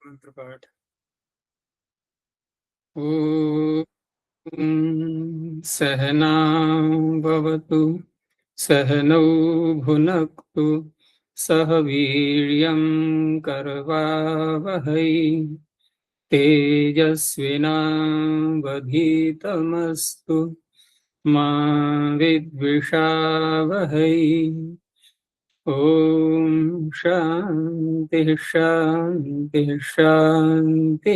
मंत्रपाठ। ॐ सहनां भवतु सहनौ भुनक्तु सह वीर्यं करवावहै तेजस्विनावधीतमस्तु मा विद्विषावहै। ओम शांति शांति शांति।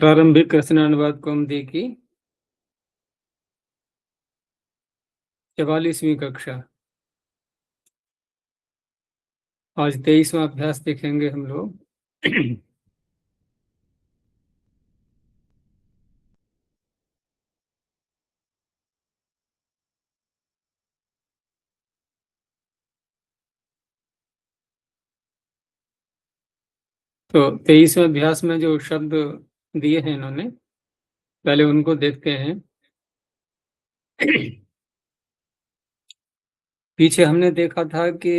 प्रारंभिक कृष्णानुवाद कौमुदी की 44वीं कक्षा। आज 23वां अभ्यास देखेंगे हम लोग। तो 23वें अभ्यास में जो शब्द दिए हैं इन्होंने, पहले उनको देखते हैं। पीछे हमने देखा था कि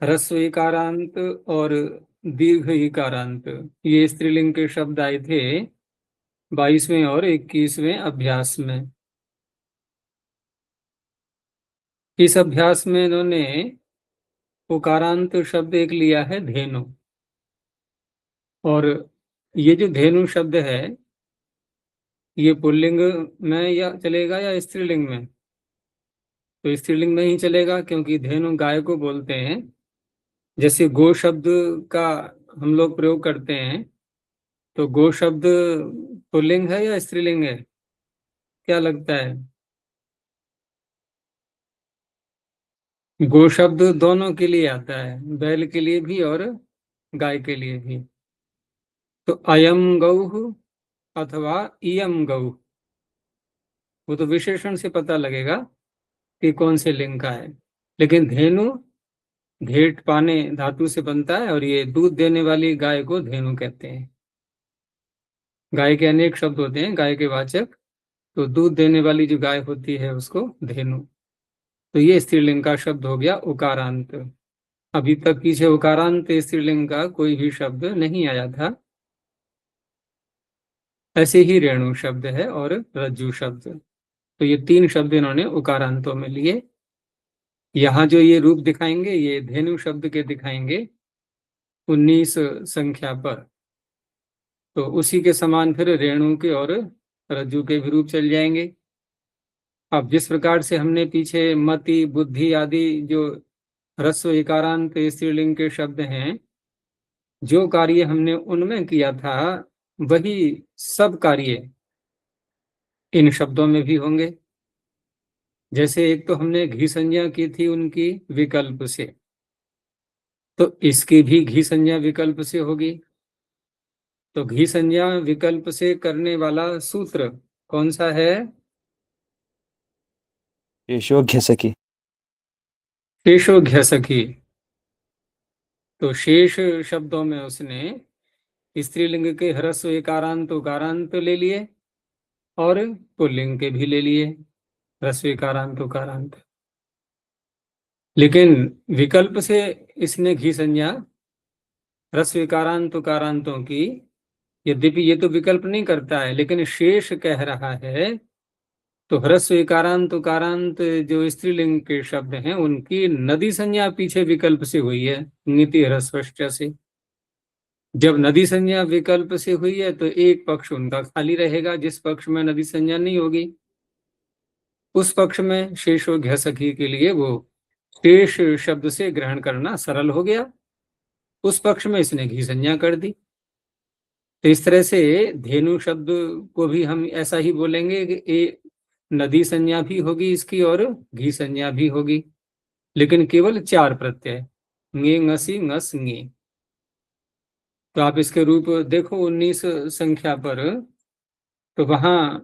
ह्रस्व इकारांत और दीर्घ इकारांत ये स्त्रीलिंग के शब्द आए थे 22वें और 21वें अभ्यास में। इस अभ्यास में इन्होंने उकारांत शब्द एक लिया है धेनु, और ये जो धेनु शब्द है ये पुल्लिंग में या चलेगा या स्त्रीलिंग में? तो स्त्रीलिंग में ही चलेगा, क्योंकि धेनु गाय को बोलते हैं। जैसे गो शब्द का हम लोग प्रयोग करते हैं, तो गो शब्द पुल्लिंग है या स्त्रीलिंग है? क्या लगता है? गो शब्द दोनों के लिए आता है, बैल के लिए भी और गाय के लिए भी। तो अयम गौ अथवा इयम गौ, वो तो विशेषण से पता लगेगा कि कौन से लिंग का है। लेकिन धेनु घेट पाने धातु से बनता है, और ये दूध देने वाली गाय को धेनु कहते हैं। गाय के अनेक शब्द होते हैं गाय के वाचक, तो दूध देने वाली जो गाय होती है उसको धेनु। तो ये स्त्रीलिंग का शब्द हो गया उकारांत। अभी तक पीछे उकारांत स्त्रीलिंग का कोई भी शब्द नहीं आया था। ऐसे ही रेणु शब्द है और रज्जु शब्द, तो ये 3 शब्द इन्होंने उकारांतों में लिए। यहाँ जो ये रूप दिखाएंगे ये धेनु शब्द के दिखाएंगे 19 संख्या पर। तो उसी के समान फिर रेणु के और रज्जु के भी रूप चल जाएंगे। अब जिस प्रकार से हमने पीछे मति बुद्धि आदि जो ह्रस्व इकारांत स्त्रीलिंग के शब्द हैं, जो कार्य हमने उनमें किया था वही सब कार्य इन शब्दों में भी होंगे। जैसे एक तो हमने घी संज्ञा की थी उनकी विकल्प से, तो इसकी भी घी संज्ञा विकल्प से होगी। तो घी संज्ञा विकल्प से करने वाला सूत्र कौन सा है? शेषोघ्यसखी। शेषोघ्यसखी। तो शेष शब्दों में उसने स्त्रीलिंग के ह्रस्व एकारांत उकारांत ले लिए और पुल्लिंग के भी ले लिए ह्रस्व एकारांत उकारांत। लेकिन विकल्प से इसने घी संज्ञा ह्रस्व एकारांत उकारांतों की, यद्यपि ये तो विकल्प नहीं करता है लेकिन शेष कह रहा है। तो ह्रस्व इकारांत उकारांत जो स्त्रीलिंग के शब्द हैं उनकी नदी संज्ञा पीछे विकल्प से हुई है, नीति ह्रस्वश्च से। जब नदी संज्ञा विकल्प से हुई है तो एक पक्ष उनका खाली रहेगा, जिस पक्ष में नदी संज्ञा नहीं होगी उस पक्ष में शेषो घसखी के लिए वो शेष शब्द से ग्रहण करना सरल हो गया। उस पक्ष में इसने घी संज्ञा कर दी। तो इस तरह से धेनु शब्द को भी हम ऐसा ही बोलेंगे कि नदी संज्ञा भी होगी इसकी और घी संज्ञा भी होगी, लेकिन केवल 4 प्रत्यय ङे ngसी ngस ङे। तो आप इसके रूप देखो 19 संख्या पर, तो वहां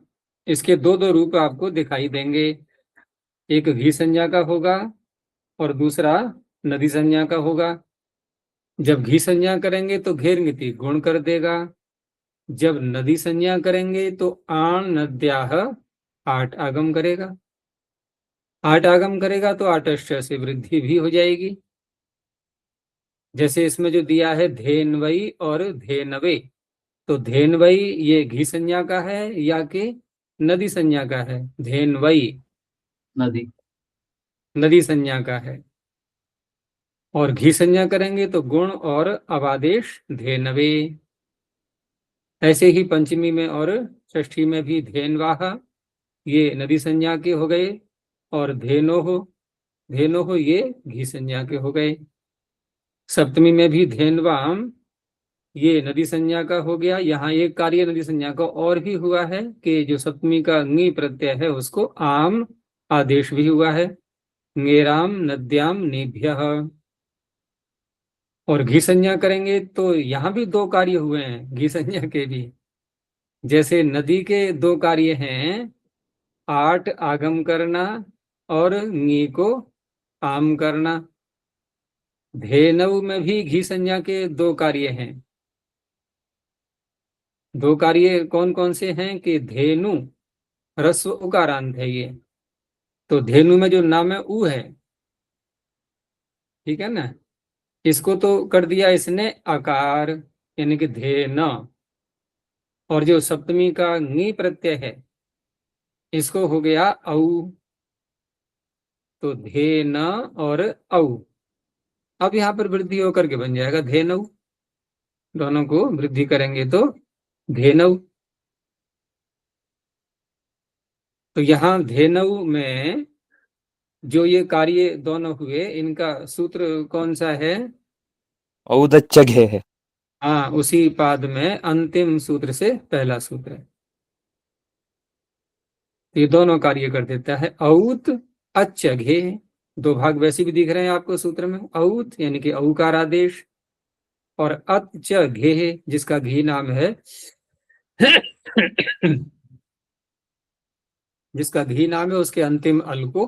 इसके 2 रूप आपको दिखाई देंगे। एक घी संज्ञा का होगा और दूसरा नदी संज्ञा का होगा। जब घी संज्ञा करेंगे तो घेर ङिति गुण कर देगा। जब नदी संज्ञा करेंगे तो आण नद्याह 8 आगम करेगा। 8 आगम करेगा तो 8 से वृद्धि भी हो जाएगी। जैसे इसमें जो दिया है धेनवई और धेनवे, तो धेनवई ये घी संज्ञा का है या कि नदी संज्ञा का है? धेनवई नदी। नदी संज्ञा का है। और घी संज्ञा करेंगे तो गुण और अवादेश धेनवे। ऐसे ही पंचमी में और षष्ठी में भी धेनवाह, ये नदी संज्ञा के हो गए, और धेनोह ये घी संज्ञा के हो गए। सप्तमी में भी धेनवाम, ये नदी संज्ञा का हो गया। यहाँ एक कार्य नदी संज्ञा का और भी हुआ है कि जो सप्तमी का ङी प्रत्यय है उसको आम आदेश भी हुआ है, ङेराम नद्याम नेभ्यः। और घी संज्ञा करेंगे तो यहाँ भी दो कार्य हुए हैं घी संज्ञा के भी। जैसे नदी के दो कार्य हैं, आठ आगम करना और ङी को आम करना। धेनव में भी घी संज्ञा के दो कार्य हैं। दो कार्य कौन कौन से हैं कि धेनु ह्रस्व उकारांत है ये, तो धेनु में जो नाम है ऊ है, ठीक है ना, इसको तो कर दिया इसने आकार, यानी कि धेन। और जो सप्तमी का नी प्रत्यय है इसको हो गया औ, तो धेन और औ। अब यहाँ पर वृद्धि होकर के बन जाएगा धेनऊ, दोनों को वृद्धि करेंगे तो धेनऊ। तो यहाँ धेनऊ में जो ये कार्य दोनों हुए इनका सूत्र कौन सा है? औदच्चघे है। हाँ, उसी पाद में अंतिम सूत्र से पहला सूत्र है। ये दोनों कार्य कर देता है। औत अच्छ घे, दो भाग वैसे भी दिख रहे हैं आपको सूत्र में। औत यानी कि औकार आदेश, और अच्छ घे जिसका घी नाम है जिसका घी नाम है उसके अंतिम अल को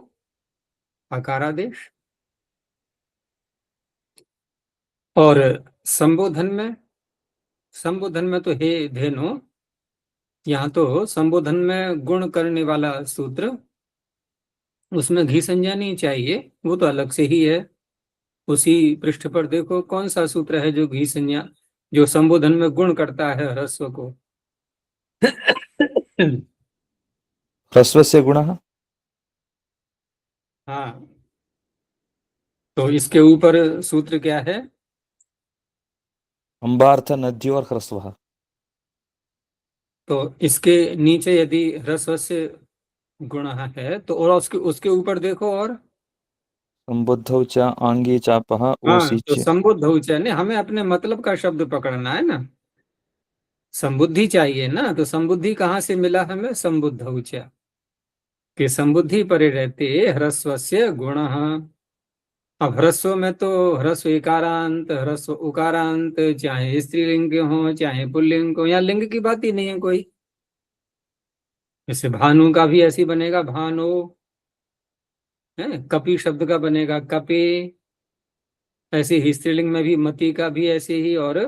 आकारादेश। और संबोधन में तो हे धेनो, यहाँ तो संबोधन में गुण करने वाला सूत्र, उसमें घी संज्ञा नहीं चाहिए, वो तो अलग से ही है। उसी पृष्ठ पर देखो कौन सा सूत्र है जो घी संज्ञा, जो संबोधन में गुण करता है ह्रस्व को। ह्रस्वस्य गुणः। हाँ, तो इसके ऊपर सूत्र क्या है? अम्बार्थ नद्योर ह्रस्वः। तो इसके नीचे यदि ह्रस्व से गुण है तो और उसके उसके ऊपर देखो, और संबुद्धौ च आंगे चापः हाँ, ओसी तो च। संबुद्ध उच्चारण, हमें अपने मतलब का शब्द पकड़ना है ना। संबुद्धि चाहिए ना, तो संबुद्धि कहाँ से मिला हमें? संबुद्ध उच्चारण कि संबुद्धि परे रहते ह्रस्वस्य गुण। अब ह्रस्व में तो ह्रस्व इकारांत ह्रस्व उकारांत, चाहे स्त्रीलिंग के हो चाहे पुल्लिंग हो, यहाँ लिंग की बात ही नहीं है कोई। जैसे भानु का भी ऐसी बनेगा भानो, है कपि शब्द का बनेगा कपे। ऐसे ही स्त्रीलिंग में भी मति का भी ऐसे ही, और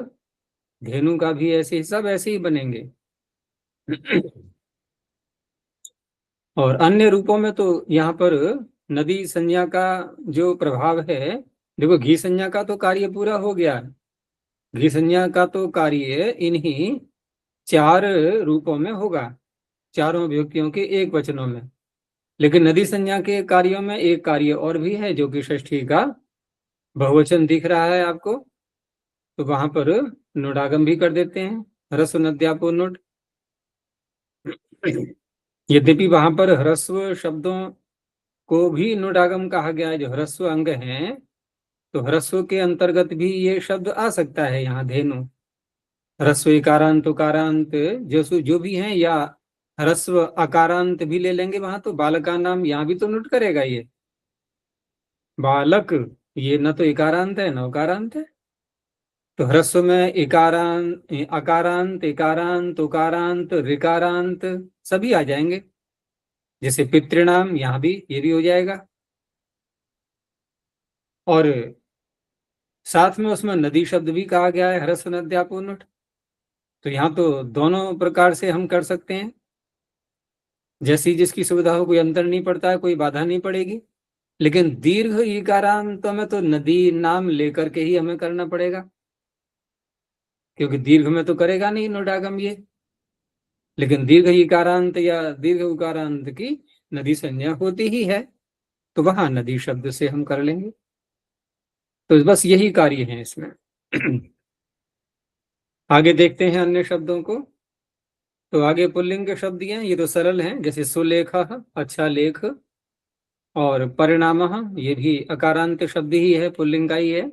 धेनु का भी ऐसे ही, सब ऐसे ही बनेंगे। और अन्य रूपों में तो यहाँ पर नदी संज्ञा का जो प्रभाव है, देखो घी संज्ञा का तो कार्य पूरा हो गया। घी संज्ञा का तो कार्य इन्हीं चार रूपों में होगा, चारों विभक्तियों के एक वचनों में। लेकिन नदी संज्ञा के कार्यों में एक कार्य और भी है जो कि षष्ठी का बहुवचन दिख रहा है आपको, तो वहां पर नुडागम भी कर देते हैं, ह्रस्व नद्यापो नुड। यद्यपि वहां पर ह्रस्व शब्दों को भी नुडागम कहा गया है, जो ह्रस्व अंग हैं, तो ह्रस्व के अंतर्गत भी ये शब्द आ सकता है यहाँ धेनु। ह्रस्व इकारांत उकारांत जो भी हैं, या ह्रस्व अकारांत भी ले लेंगे वहां, तो बालक का नाम यहाँ भी तो नुट करेगा ये बालक। ये न तो इकारांत है न उकारांत है, तो ह्रस्व में इकारांत अकारांत इकारांत उकारांत ऋकारांत सभी आ जाएंगे। जैसे पितृणाम, यहाँ भी ये भी हो जाएगा। और साथ में उसमें नदी शब्द भी कहा गया है, ह्रस्व नद्यापुनुट। तो यहाँ तो दोनों प्रकार से हम कर सकते हैं, जैसी जिसकी सुविधा हो, कोई अंतर नहीं पड़ता है, कोई बाधा नहीं पड़ेगी। लेकिन दीर्घ ईकारांतों में तो नदी नाम लेकर के ही हमें करना पड़ेगा, क्योंकि दीर्घ में तो करेगा नहीं नोडागम ये। लेकिन दीर्घ ईकारांत या दीर्घ उकारांत की नदी संज्ञा होती ही है, तो वहां नदी शब्द से हम कर लेंगे। तो बस यही कार्य है इसमें। आगे देखते हैं अन्य शब्दों को। तो आगे पुल्लिंग के शब्द हैं, ये तो सरल हैं, जैसे सुलेख, अच्छा लेख, और परिणाम, ये भी अकारांत शब्द ही है, पुल्लिंग का ही है।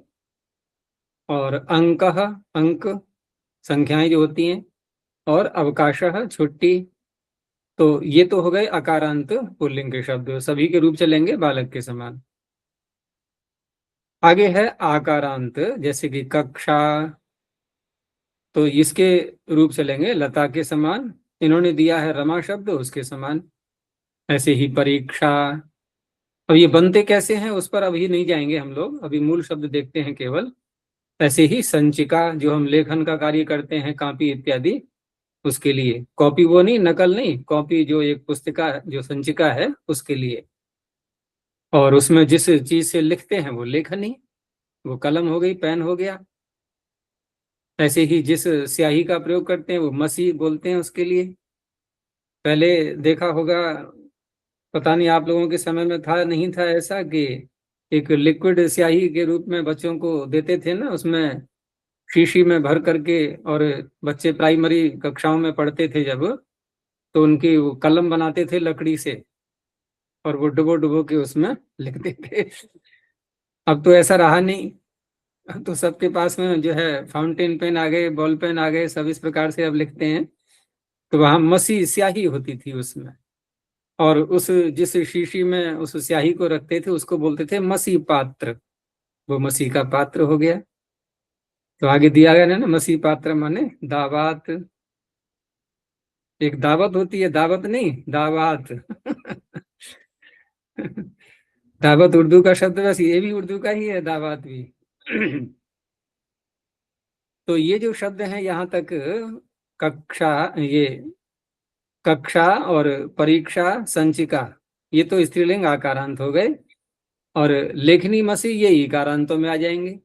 और अंक, अंक संख्याएं जो होती हैं, और अवकाश छुट्टी। तो ये तो हो गए अकारांत पुल्लिंग के शब्द, सभी के रूप चलेंगे बालक के समान। आगे है आकारांत, जैसे कि कक्षा, तो इसके रूप चलेंगे लता के समान। इन्होंने दिया है रमा शब्द, उसके समान। ऐसे ही परीक्षा। अब ये बनते कैसे हैं उस पर अभी नहीं जाएंगे हम लोग, अभी मूल शब्द देखते हैं केवल। ऐसे ही संचिका, जो हम लेखन का कार्य करते हैं, कॉपी इत्यादि, उसके लिए। कॉपी वो नहीं, नकल नहीं, कॉपी जो एक पुस्तिका जो संचिका है उसके लिए। और उसमें जिस चीज से लिखते हैं वो लेखनी, वो कलम हो गई, पेन हो गया। ऐसे ही जिस स्याही का प्रयोग करते हैं वो मसी बोलते हैं उसके लिए। पहले देखा होगा, पता नहीं आप लोगों के समय में था नहीं था ऐसा, कि एक लिक्विड स्याही के रूप में बच्चों को देते थे ना, उसमें शीशी में भर करके, और बच्चे प्राइमरी कक्षाओं में पढ़ते थे जब, तो उनकी वो कलम बनाते थे लकड़ी से, और वो डुबो डुबो के उसमें लिखते थे। अब तो ऐसा रहा नहीं, अब तो सबके पास में जो है फाउंटेन पेन आ गए, बॉल पेन आ गए, सब इस प्रकार से अब लिखते हैं। तो वहां मसी स्याही होती थी उसमें, और उस जिस शीशी में उस स्याही को रखते थे उसको बोलते थे मसी पात्र। वो मसी का पात्र हो गया। तो आगे दिया गया ना, मसी पात्र माने दावात। एक दावत होती है, दावत नहीं, दावात। दावत उर्दू का शब्द, बस ये भी उर्दू का ही है, दावत भी। तो ये जो शब्द हैं यहाँ तक, कक्षा, ये कक्षा और परीक्षा, संचिका, ये तो स्त्रीलिंग आकारांत हो गए। और लेखनी मसी ये इकारांतों में आ जाएंगे।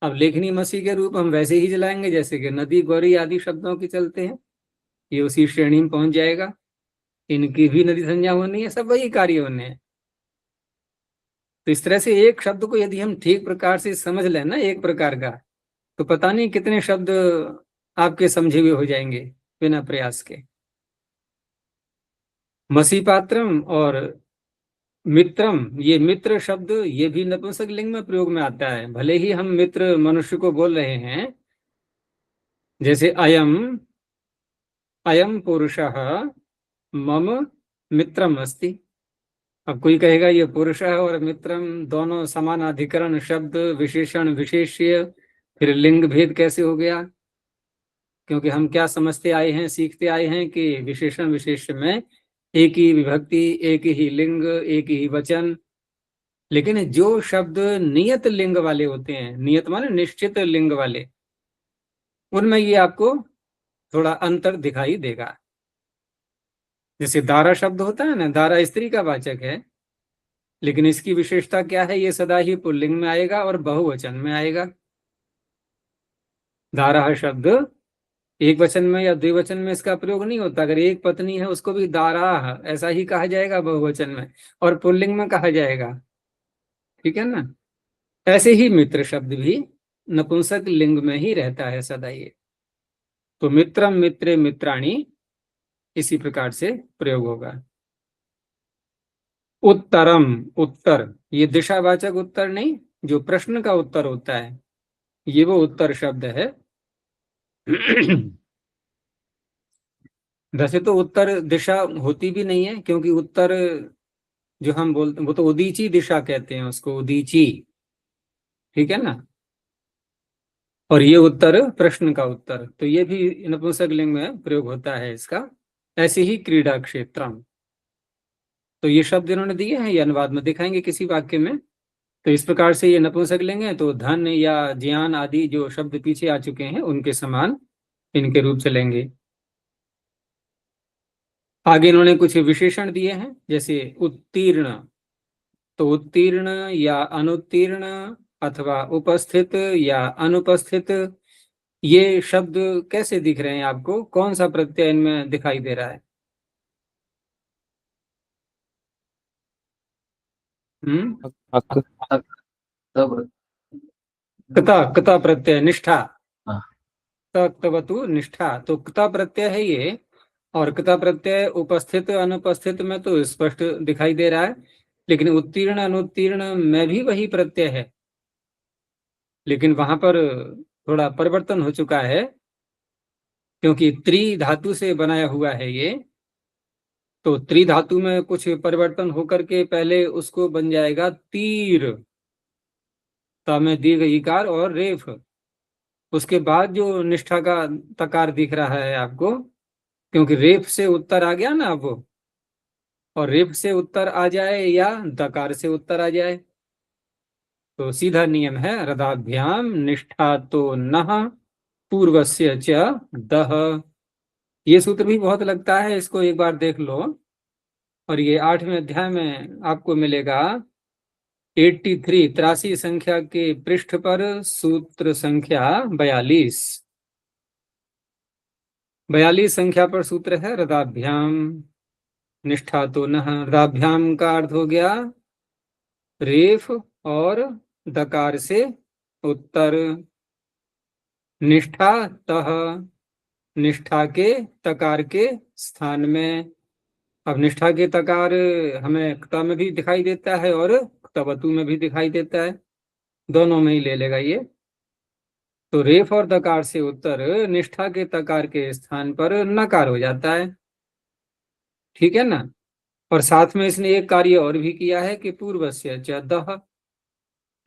अब लेखनी मसी के रूप हम वैसे ही चलाएंगे जैसे कि नदी, गौरी आदि शब्दों के चलते हैं, ये उसी श्रेणी में पहुंच जाएगा। इनकी भी नदी संज्ञा होनी है, सब वही कार्य होने हैं। तो इस तरह से एक शब्द को यदि हम ठीक प्रकार से समझ लें ना, एक प्रकार का, तो पता नहीं कितने शब्द आपके समझे हुए हो जाएंगे बिना प्रयास के। मसी पात्रम और मित्रम, ये मित्र शब्द ये भी नपुंसक लिंग में प्रयोग में आता है। भले ही हम मित्र मनुष्य को बोल रहे हैं, जैसे अयम, अयम पुरुषः मम मित्रम अस्ति। अब कोई कहेगा ये पुरुष और मित्रम दोनों समान अधिकरण शब्द, विशेषण विशेष्य, फिर लिंग भेद कैसे हो गया? क्योंकि हम क्या समझते आए हैं, सीखते आए हैं कि विशेषण विशेष्य में एक ही विभक्ति, एक ही लिंग, एक ही वचन। लेकिन जो शब्द नियत लिंग वाले होते हैं, नियत माने निश्चित लिंग वाले, उनमें ये आपको थोड़ा अंतर दिखाई देगा। जैसे दारा शब्द होता है ना, दारा स्त्री का वाचक है, लेकिन इसकी विशेषता क्या है, ये सदा ही पुल्लिंग में आएगा और बहुवचन में आएगा। दारा शब्द एक वचन में या द्विवचन में इसका प्रयोग नहीं होता। अगर एक पत्नी है उसको भी दारा ऐसा ही कहा जाएगा बहुवचन में, और पुल्लिंग में कहा जाएगा। ठीक है ना? ऐसे ही मित्र शब्द भी नपुंसक लिंग में ही रहता है सदा ये। तो मित्रम, मित्रे, मित्राणी, इसी प्रकार से प्रयोग होगा। उत्तरम, उत्तर, ये दिशावाचक उत्तर नहीं, जो प्रश्न का उत्तर होता है, ये वो उत्तर शब्द है। वैसे तो उत्तर दिशा होती भी नहीं है, क्योंकि उत्तर जो हम बोलते वो तो उदीची दिशा कहते हैं उसको, उदीची। ठीक है ना? और ये उत्तर प्रश्न का उत्तर, तो ये भी नपुंसक लिंग में प्रयोग होता है इसका। ऐसे ही क्रीडा क्षेत्रम, तो ये शब्द इन्होंने दिए हैं, ये अनुवाद में दिखाएंगे किसी वाक्य में। तो इस प्रकार से ये नपुंसक लिंग है, तो धन या ज्ञान आदि जो शब्द पीछे आ चुके हैं उनके समान इनके रूप चलेंगे। आगे इन्होंने कुछ विशेषण दिए हैं, जैसे उत्तीर्ण, तो उत्तीर्ण या अनुत्तीर्ण अथवा उपस्थित या अनुपस्थित, ये शब्द कैसे दिख रहे हैं आपको? कौन सा प्रत्यय इनमें दिखाई दे रहा है? अक कता, कता प्रत्यय, निष्ठा। हाँ। तवतु निष्ठा, तो कता प्रत्यय है ये। और कता प्रत्यय उपस्थित अनुपस्थित में तो स्पष्ट दिखाई दे रहा है, लेकिन उत्तीर्ण अनुत्तीर्ण में भी वही प्रत्यय है, लेकिन वहां पर थोड़ा परिवर्तन हो चुका है, क्योंकि त्रि धातु से बनाया हुआ है ये। तो त्रि धातु में कुछ परिवर्तन होकर के पहले उसको बन जाएगा तीर, ता में दीर्घ इकार और रेफ। उसके बाद जो निष्ठा का तकार दिख रहा है आपको, क्योंकि रेफ से उत्तर आ गया ना वो, और रेफ से उत्तर आ जाए या दकार से उत्तर आ जाए, तो सीधा नियम है रदाभ्याम निष्ठा तो नः पूर्वस्य च दह। ये सूत्र भी बहुत लगता है, इसको एक बार देख लो। और ये 8वें अध्याय में आपको मिलेगा 83, 83 संख्या के पृष्ठ पर सूत्र संख्या 42। 42 संख्या पर सूत्र है रदाभ्याम निष्ठा तो नः। रदाभ्याम का अर्थ हो गया रेफ और दकार से उत्तर, निष्ठा तह, निष्ठा के तकार के स्थान में। अब निष्ठा के तकार हमें क्ता में भी दिखाई देता है और क्तवतु में भी दिखाई देता है, दोनों में ही ले लेगा ये। तो रेफ और दकार से उत्तर निष्ठा के तकार के स्थान पर नकार हो जाता है, ठीक है ना। और साथ में इसने एक कार्य और भी किया है कि पूर्वस्य च दह,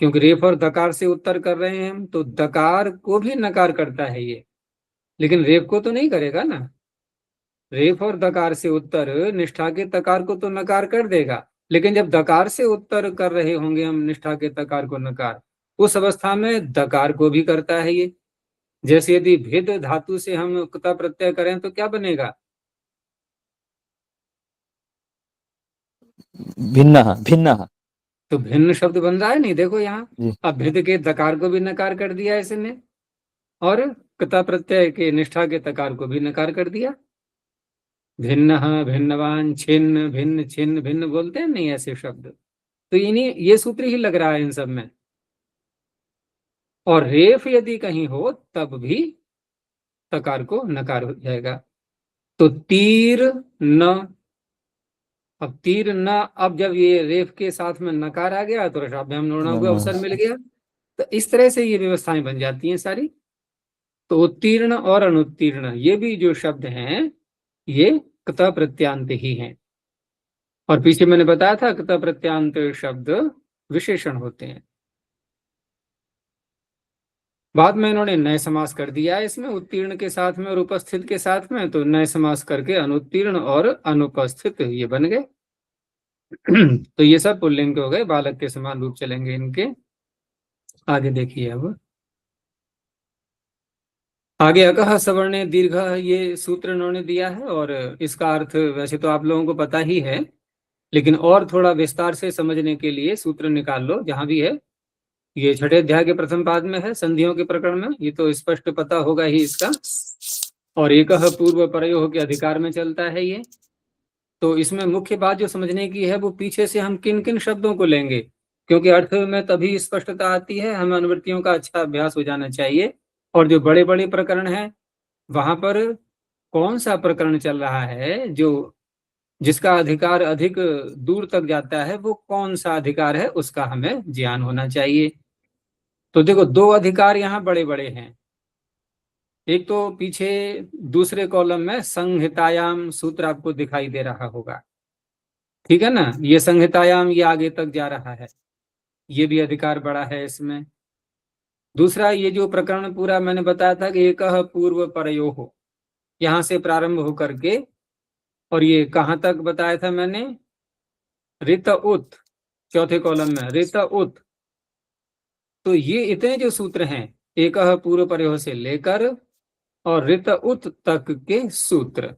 क्योंकि रेफ और दकार से उत्तर कर रहे हैं हम, तो दकार को भी नकार करता है ये, लेकिन रेफ को तो नहीं करेगा ना। रेफ और दकार से उत्तर निष्ठा के तकार को तो नकार कर देगा, लेकिन जब दकार से उत्तर कर रहे होंगे हम निष्ठा के तकार को नकार, उस अवस्था में दकार को भी करता है ये। जैसे यदि भेद धातु से हम क्ता प्रत्यय करें तो क्या बनेगा? भिन्नः भिन्नः। तो भिन्न शब्द बन रहा है नहीं, देखो यहाँ। जी। अब भेद के दकार को भी नकार कर दिया इसने, और क्ता प्रत्यय के निष्ठा के तकार को भी नकार कर दिया। भिन्न, भिन्नवान, छिन्न, भिन्न, छिन्न, भिन्न बोलते हैं नहीं ऐसे शब्द, तो इन्हीं ये सूत्र ही लग रहा है इन सब में। और रेफ यदि कहीं हो तब भी तकार को नकार हो जाएगा। तो तीर न, अब तीर न, अब जब ये रेफ के साथ में नकार आ गया तो रसाभ्याम नोड़ना को अवसर मिल गया। तो इस तरह से ये व्यवस्थाएं बन जाती हैं सारी। तो उत्तीर्ण और अनुत्तीर्ण ये भी जो शब्द हैं ये क्ता प्रत्यांत ही हैं। और पीछे मैंने बताया था क्ता प्रत्यांत शब्द विशेषण होते हैं। बाद में इन्होंने नए समास कर दिया है इसमें, उत्तीर्ण के साथ में और उपस्थित के साथ में, तो नए समास करके अनुत्तीर्ण और अनुपस्थित ये बन गए। तो ये सब पुल्लिंग हो गए, बालक के समान रूप चलेंगे इनके। आगे देखिए, अब आगे अकह सवर्णे दीर्घ ये सूत्र इन्होंने दिया है, और इसका अर्थ वैसे तो आप लोगों को पता ही है, लेकिन और थोड़ा विस्तार से समझने के लिए सूत्र निकाल लो जहां भी है। ये 6ठे अध्याय के प्रथम पाद में है, संधियों के प्रकरण में, ये तो स्पष्ट पता होगा ही इसका। और एक पूर्व परयोह के अधिकार में चलता है ये। तो इसमें मुख्य बात जो समझने की है वो पीछे से हम किन किन शब्दों को लेंगे, क्योंकि अर्थ में तभी स्पष्टता आती है, हमें अनुवृत्तियों का अच्छा अभ्यास हो जाना चाहिए। और जो बड़े बड़े प्रकरण हैं वहां पर कौन सा प्रकरण चल रहा है, जो जिसका अधिकार अधिक दूर तक जाता है, वो कौन सा अधिकार है उसका हमें ज्ञान होना चाहिए। तो देखो, दो अधिकार यहाँ बड़े बड़े हैं। एक तो पीछे दूसरे कॉलम में संहितायाम सूत्र आपको दिखाई दे रहा होगा, ठीक है ना। ये संहितायाम ये आगे तक जा रहा है, ये भी अधिकार बड़ा है इसमें। दूसरा, ये जो प्रकरण पूरा मैंने बताया था कि एक पूर्व परयो हो, यहां से प्रारंभ होकर के, और ये कहाँ तक बताया था मैंने? ऋत उत, चौथे कॉलम में ऋत उत। तो ये इतने जो सूत्र हैं, एक पूर्व परयो से लेकर और ऋत उत तक के सूत्र,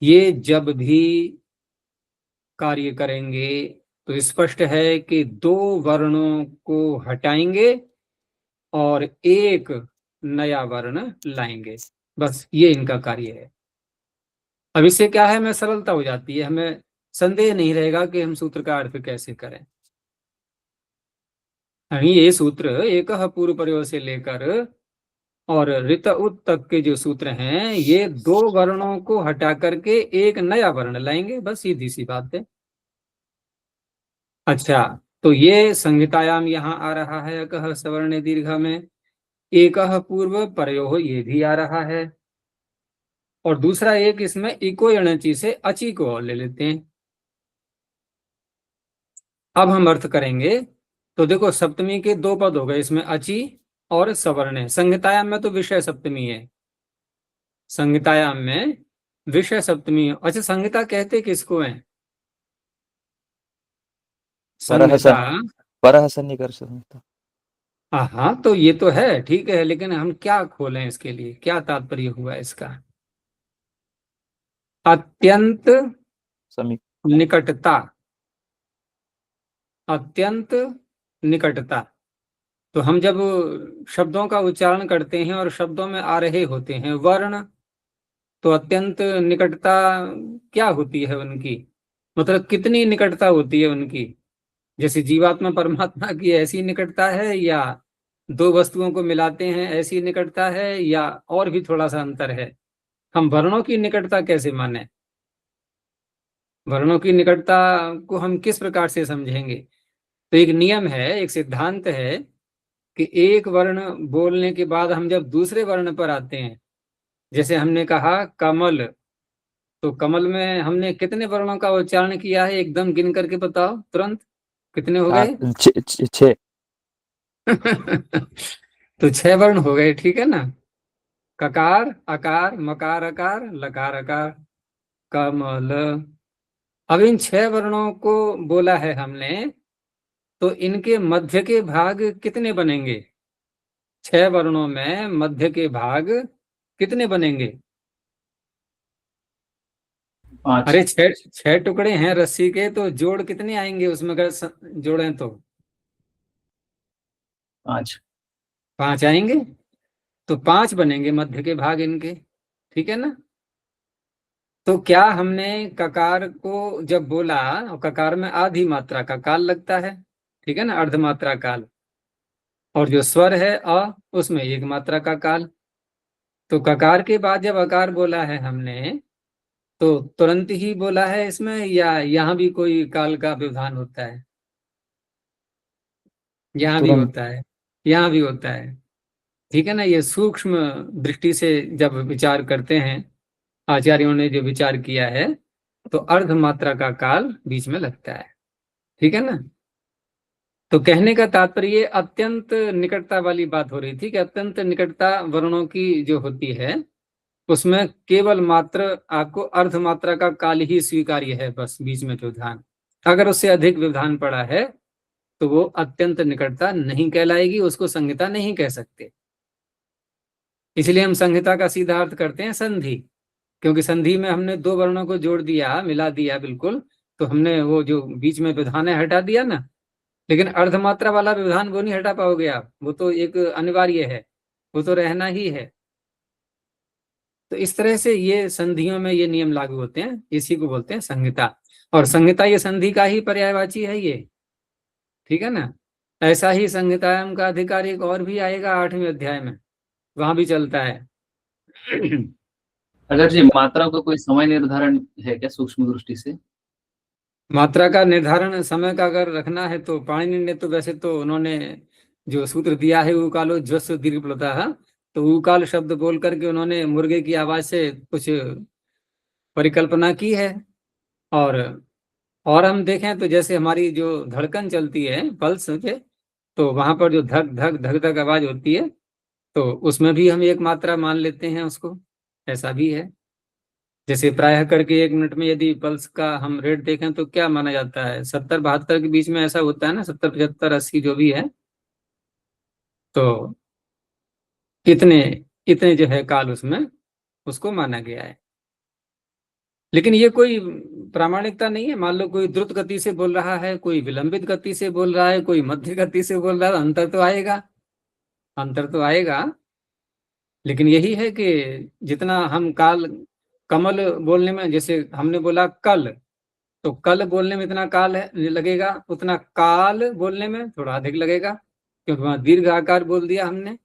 ये जब भी कार्य करेंगे तो स्पष्ट है कि दो वर्णों को हटाएंगे और एक नया वर्ण लाएंगे, बस ये इनका कार्य है। अब इससे क्या है, हमें सरलता हो जाती है, हमें संदेह नहीं रहेगा कि हम सूत्र का अर्थ कैसे करें। ये सूत्र एक पूर्व प्रयोग से लेकर और ऋत उत तक के जो सूत्र हैं, ये दो वर्णों को हटा करके एक नया वर्ण लाएंगे, बस सीधी सी बात है। अच्छा, तो ये संहितायाम यहाँ आ रहा है अकः सवर्ण दीर्घ में, एकः पूर्व प्रयोग ये भी आ रहा है, और दूसरा एक इसमें इको यणचि से अचि को और ले लेते हैं। अब हम अर्थ करेंगे, तो देखो सप्तमी के दो पद हो गए इसमें, अचि और सवर्ण है। संहितायाम में तो विषय सप्तमी है, संहितायाम में विषय सप्तमी है। अच्छा, संहिता कहते किसको है? संहिता, परः सन्निकर्ष संहिता। हाँ तो ये तो है, ठीक है, लेकिन हम क्या खोलें इसके लिए, क्या तात्पर्य हुआ इसका? अत्यंत समीप निकटता, अत्यंत निकटता। तो हम जब शब्दों का उच्चारण करते हैं और शब्दों में आ रहे होते हैं वर्ण, तो अत्यंत निकटता क्या होती है उनकी, मतलब कितनी निकटता होती है उनकी? जैसे जीवात्मा परमात्मा की ऐसी निकटता है, या दो वस्तुओं को मिलाते हैं ऐसी निकटता है, या और भी थोड़ा सा अंतर है? हम वर्णों की निकटता कैसे माने, वर्णों की निकटता को हम किस प्रकार से समझेंगे? तो एक नियम है, एक सिद्धांत है कि एक वर्ण बोलने के बाद हम जब दूसरे वर्ण पर आते हैं, जैसे हमने कहा कमल, तो कमल में हमने कितने वर्णों का उच्चारण किया है, एकदम गिन करके बताओ तुरंत, कितने हो गए? छः। तो 6 वर्ण हो गए, ठीक है ना? ककार, अकार, मकार, अकार, लकार, अकार, कमल। अब इन 6 वर्णों को बोला है हमने, तो इनके मध्य के भाग कितने बनेंगे? 6 वर्णों में मध्य के भाग कितने बनेंगे? 5। अरे 6 टुकड़े हैं रस्सी के, तो जोड़ कितने आएंगे उसमें अगर जोड़ें तो? 5। 5 आएंगे, तो 5 बनेंगे मध्य के भाग इनके, ठीक है ना? तो क्या हमने ककार को जब बोला, और ककार में आधी मात्रा का काल लगता है, ठीक है ना, अर्धमात्रा काल, और जो स्वर है उसमें एक मात्रा का काल। तो ककार के बाद जब अकार बोला है हमने, तो तुरंत ही बोला है इसमें, या यहाँ भी कोई काल का व्यवधान होता है? यहाँ भी तुरंत। होता है, यहाँ भी होता है, ठीक है ना? ये सूक्ष्म दृष्टि से जब विचार करते हैं आचार्यों ने, जो विचार किया है, तो अर्ध मात्रा का काल बीच में लगता है, ठीक है ना? तो कहने का तात्पर्य अत्यंत निकटता वाली बात हो रही थी कि अत्यंत निकटता वर्णों की जो होती है, उसमें केवल मात्र आपको अर्ध मात्रा का काल ही स्वीकार्य है, बस बीच में व्यवधान, अगर उससे अधिक व्यवधान पड़ा है तो वो अत्यंत निकटता नहीं कहलाएगी, उसको संहिता नहीं कह सकते। इसलिए हम संहिता का सीधा अर्थ करते हैं संधि, क्योंकि संधि में हमने दो वर्णों को जोड़ दिया, मिला दिया बिल्कुल, तो हमने वो जो बीच में व्यवधान है हटा दिया ना। लेकिन अर्धमात्रा वाला व्यवधान वो नहीं हटा पाओगे आप, वो तो एक अनिवार्य है, वो तो रहना ही है। तो इस तरह से ये संधियों में ये नियम लागू होते हैं, इसी को बोलते हैं संहिता। और संहिता ये संधि का ही पर्यायवाची है ये, ठीक है ना? ऐसा ही संहितायाम का अधिकार एक और भी आएगा 8वें अध्याय में, वहां भी चलता है। अगर जी मात्रा का कोई समय निर्धारण है क्या सूक्ष्म दृष्टि से? मात्रा का निर्धारण समय का अगर रखना है तो पाणिनि ने तो वैसे तो उन्होंने जो सूत्र दिया है उकालो ज्वस्य दीर्घ प्लुतः, तो उकाल शब्द बोल करके उन्होंने मुर्गे की आवाज से कुछ परिकल्पना की है। और हम देखें तो जैसे हमारी जो धड़कन चलती है पल्स पे, तो वहां पर जो धक धक धक धक आवाज होती है, तो उसमें भी हम एक मात्रा मान लेते हैं उसको, ऐसा भी है। जैसे प्रायः करके 1 मिनट में यदि पल्स का हम रेट देखें तो क्या माना जाता है, 70-72 के बीच में ऐसा होता है ना, 70-75-80 जो भी है, तो इतने इतने जो है काल उसमें उसको माना गया है। लेकिन ये कोई प्रामाणिकता नहीं है। मान लो कोई द्रुत गति से बोल रहा है, कोई विलंबित गति से बोल रहा है, कोई मध्य गति से बोल रहा है, अंतर तो आएगा, अंतर तो आएगा। लेकिन यही है कि जितना हम कमल बोलने में, जैसे हमने बोला कल, तो कल बोलने में इतना काल लगेगा, उतना काल बोलने में थोड़ा अधिक लगेगा, क्योंकि वहां दीर्घ आकार बोल दिया हमने,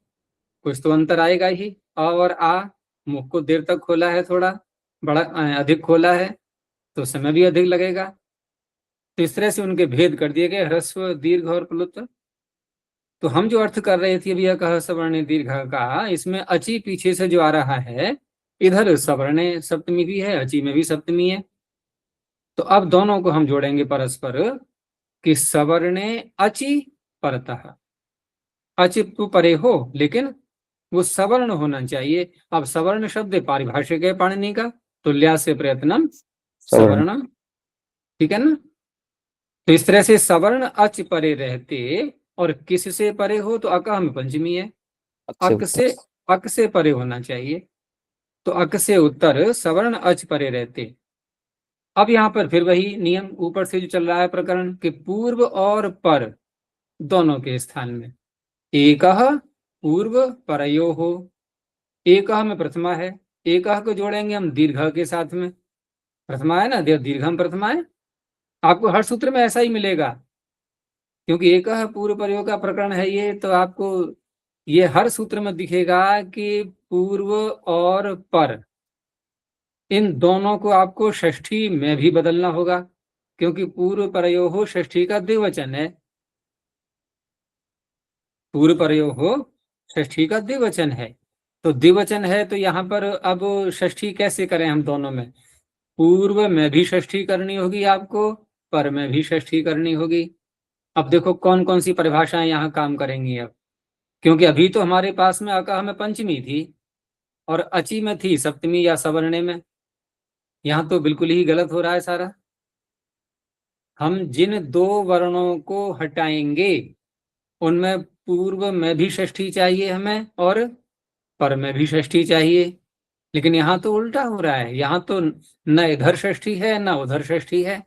कुछ तो अंतर आएगा ही। अ और आ, मुख को देर तक खोला है, थोड़ा बड़ा अधिक खोला है, तो समय भी अधिक लगेगा। तो इस तरह से उनके भेद कर दिए गए, ह्रस्व, दीर्घ और प्लुत। तो हम जो अर्थ कर रहे थे भैया कह सवर्ण दीर्घ का, इसमें अची पीछे से जो आ रहा है, इधर सवर्ण सप्तमी भी है, अची में भी सप्तमी है। तो अब दोनों को हम जोड़ेंगे परस्पर कि सवर्णे अचि परतः। अचि तो परे हो, लेकिन वो सवर्ण होना चाहिए। अब सवर्ण शब्द पारिभाषिक है पाणिनि का, तुल्या से प्रयत्नम सवर्ण, ठीक है ना। तो इस तरह से सवर्ण अच परे रहते, और किससे परे हो, तो अक में पंचमी है, अक से परे होना चाहिए। तो अक से उत्तर सवर्ण अच परे रहते। अब यहाँ पर फिर वही नियम ऊपर से जो चल रहा है प्रकरण, कि पूर्व और पर दोनों के स्थान में एकह पूर्व परयो हो। एकह में प्रथमा है, एकह को जोड़ेंगे हम दीर्घ के साथ में, प्रथमा है ना, दीर्घम प्रथमा है। आपको हर सूत्र में ऐसा ही मिलेगा, क्योंकि एकह पूर्व परयो का प्रकरण है ये, तो आपको ये हर सूत्र में दिखेगा कि पूर्व और पर, इन दोनों को आपको षष्ठी में भी बदलना होगा, क्योंकि पूर्व परयो हो षष्ठी का द्विवचन है, पूर्व परयो हो षष्ठी का द्विवचन है। तो द्विवचन है, तो यहाँ पर अब षष्ठी कैसे करें हम दोनों में? पूर्व में भी षष्ठी करनी होगी आपको, पर में भी षष्ठी करनी होगी। अब देखो कौन कौन सी परिभाषाएं यहाँ काम करेंगी अब, क्योंकि अभी तो हमारे पास में अकह में पंचमी थी और अची में थी सप्तमी या सवर्णे में। यहाँ तो बिल्कुल ही गलत हो रहा है सारा। हम जिन दो वर्णों को हटाएंगे उनमें पूर्व में भी षष्ठी चाहिए हमें और पर में भी षष्ठी चाहिए, लेकिन यहाँ तो उल्टा हो रहा है। यहाँ तो न इधर षष्ठी है न उधर षष्ठी है।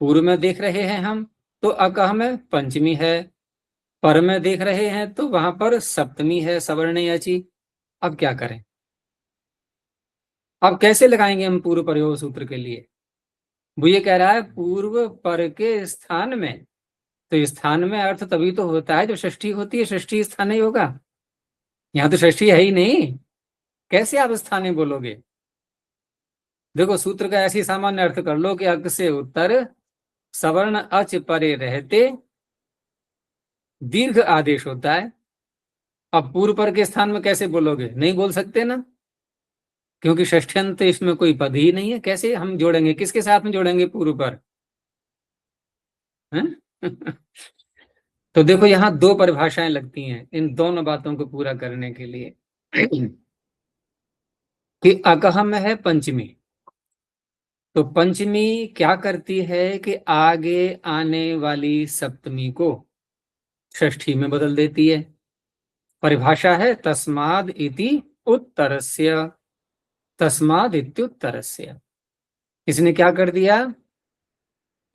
पूर्व में देख रहे हैं हम तो अकह में पंचमी है, पर में देख रहे हैं तो वहां पर सप्तमी है, सवर्ण अची। अब क्या करें? अब कैसे लगाएंगे हम पूर्व प्रयोग सूत्र के लिए? वो ये कह रहा है पूर्व पर के स्थान में, तो स्थान में अर्थ तभी तो होता है जब षष्ठी होती है, षष्ठी स्थान ही होगा। यहाँ तो षष्ठी है ही नहीं, कैसे आप स्थाने बोलोगे? देखो सूत्र का ऐसी सामान्य अर्थ कर लो कि अक से उत्तर सवर्ण अच परे रहते दीर्घ आदेश होता है। अब पूर्व पर के स्थान में कैसे बोलोगे? नहीं बोल सकते ना, क्योंकि षष्ठ्यंत इसमें कोई पद ही नहीं है। कैसे हम जोड़ेंगे, किसके साथ में जोड़ेंगे पूर्व पर? तो देखो यहाँ दो परिभाषाएं लगती हैं इन दोनों बातों को पूरा करने के लिए कि अकह में है पंचमी, तो पंचमी क्या करती है कि आगे आने वाली सप्तमी को षष्ठी में बदल देती है। परिभाषा है तस्माद इति उत्तरस्य, तस्माद इत्युत्तरस्य। इसने क्या कर दिया?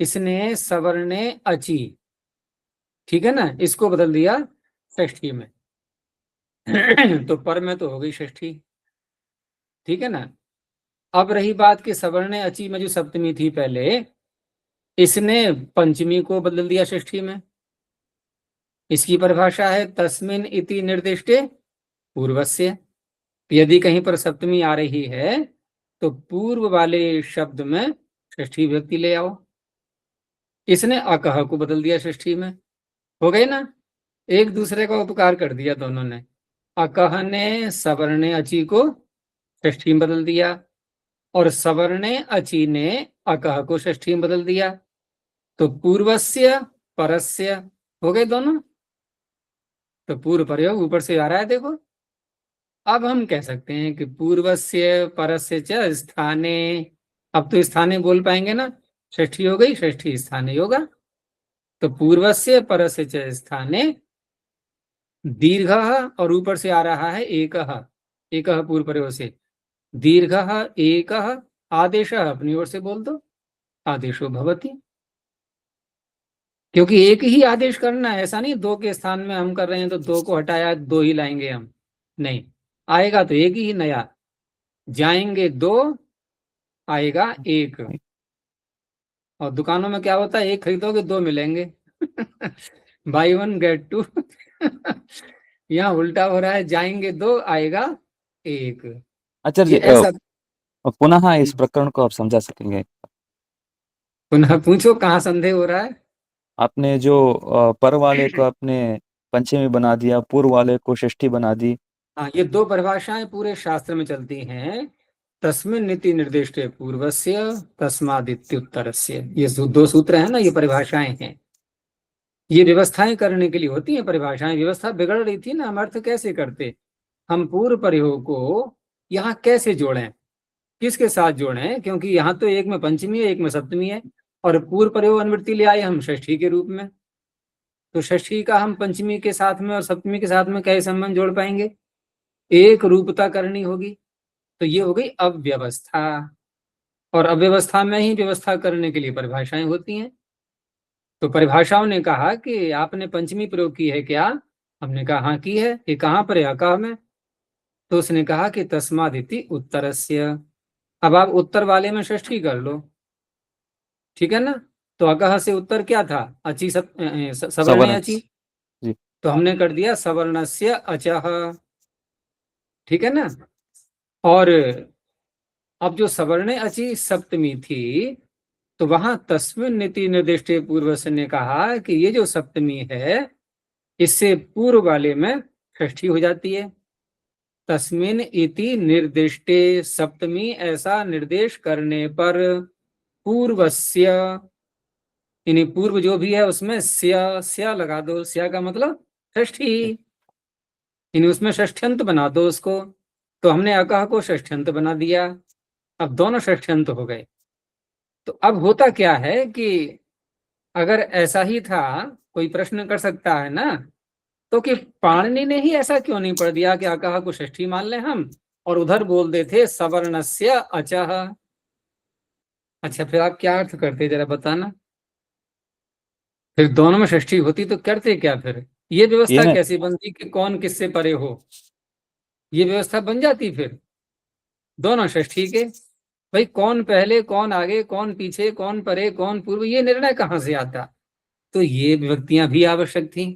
इसने सवर्णे अची, ठीक है ना, इसको बदल दिया षष्ठी में तो पर में तो हो गई षष्ठी, ठीक है ना। अब रही बात कि सवर्णे अची में जो सप्तमी थी पहले, इसने पंचमी को बदल दिया षष्ठी में। इसकी परिभाषा है तस्मिन इति निर्दिष्टे पूर्वस्य। यदि कहीं पर सप्तमी आ रही है तो पूर्व वाले शब्द में षष्ठी विभक्ति ले आओ। इसने अकह को बदल दिया षष्ठी में। हो गए ना, एक दूसरे का उपकार कर दिया दोनों ने। अकह ने सवर्णे अची को षष्ठी में बदल दिया और सवर्णे अची ने अकह को षष्ठी में बदल दिया। तो पूर्वस्य परस्य हो गए दोनों। तो पूर्व प्रयोग ऊपर से आ रहा है देखो। अब हम कह सकते हैं कि पूर्वस्य परस्य च स्थाने, अब तो स्थाने बोल पाएंगे ना, षष्ठी हो गई, षष्ठी स्थाने होगा। तो पूर्वस्य परस्य च स्थाने दीर्घ, और ऊपर से आ रहा है एकह, एकह पूर्व प्रयोग से दीर्घ एकह आदेश, अपनी ओर से बोल दो आदेशो भवति। क्योंकि एक ही आदेश करना है, ऐसा नहीं दो के स्थान में हम कर रहे हैं तो दो को हटाया दो ही लाएंगे हम, नहीं, आएगा तो एक ही नया, जाएंगे दो, आएगा एक। और दुकानों में क्या होता है, एक खरीदोगे दो मिलेंगे बाई वन गेट टू यहाँ उल्टा हो रहा है, जाएंगे दो, आएगा एक। आचार्य ये जी ऐसा, पुनः इस प्रकरण को आप समझा सकेंगे? पुनः पूछो, कहाँ संदेह हो रहा है? आपने जो पर वाले को आपने पंचमी बना दिया, पूर्व वाले को षष्ठी बना दी। हाँ, ये दो परिभाषाएं पूरे शास्त्र में चलती हैं। तस्मिन् नीति निर्दिष्टे पूर्वस्य तस्मादित्युत्तरस्य, ये दो सूत्र है ना, ये परिभाषाएं हैं। ये व्यवस्थाएं करने के लिए होती हैं परिभाषाएं। व्यवस्था बिगड़ रही थी ना, हम अर्थ कैसे करते, हम पूर्व प्रयोग को यहाँ कैसे जोड़ें, किसके साथ जोड़ें, क्योंकि यहाँ तो एक में पंचमी है एक में सप्तमी है, और पूर्व प्रयोग अनुवृत्ति ले आए हम षष्ठी के रूप में, तो षष्ठी का हम पंचमी के साथ में और सप्तमी के साथ में कैसे संबंध जोड़ पाएंगे? एक रूपता करनी होगी, तो ये हो गई अव्यवस्था। और अव्यवस्था में ही व्यवस्था करने के लिए परिभाषाएं होती हैं। तो परिभाषाओं ने कहा कि आपने पंचमी प्रयोग की है क्या? हमने कहा हाँ की है। ये कहाँ पर है? अकाह में। तो उसने कहा कि तस्मादिति उत्तरस्य। अब आप उत्तर वाले में षष्ठी कर लो, ठीक है ना। तो अकाह से उत्तर क्या था? अची सवर्ण अची, जी। तो हमने कर दिया सवर्णस्य अचः, ठीक है ना। और अब जो सवर्ण अची सप्तमी थी, तो वहां तस्मिन् नीति निर्दिष्टे पूर्वस्य ने कहा कि ये जो सप्तमी है इससे पूर्व वाले में षष्ठी हो जाती है। तस्मिन् इति निर्दिष्टे, सप्तमी ऐसा निर्देश करने पर, पूर्वस्य यानी पूर्व जो भी है उसमें स्या लगा दो, स्या का मतलब षष्ठी, यानी उसमें षष्ठ्यंत बना दो उसको। तो हमने अकाह को षष्ठ्यंत बना दिया, अब दोनों षष्ठ्यंत हो गए। तो अब होता क्या है कि अगर ऐसा ही था, कोई प्रश्न कर सकता है ना, तो कि पाणिनि ने ही ऐसा क्यों नहीं पढ़ दिया कि अकाह को षष्ठी मान लें हम, और उधर बोल देते सवर्णस्य अचः। अच्छा, फिर आप क्या अर्थ करते जरा बताना। फिर दोनों में षष्ठी होती तो करते क्या फिर? ये व्यवस्था कैसी बनती कि कौन किससे परे हो? ये व्यवस्था बन जाती फिर दोनों षष्ठी के। भाई कौन पहले कौन आगे, कौन पीछे, कौन परे कौन पूर्व, ये निर्णय कहाँ से आता? तो ये विभक्तियां भी आवश्यक थी।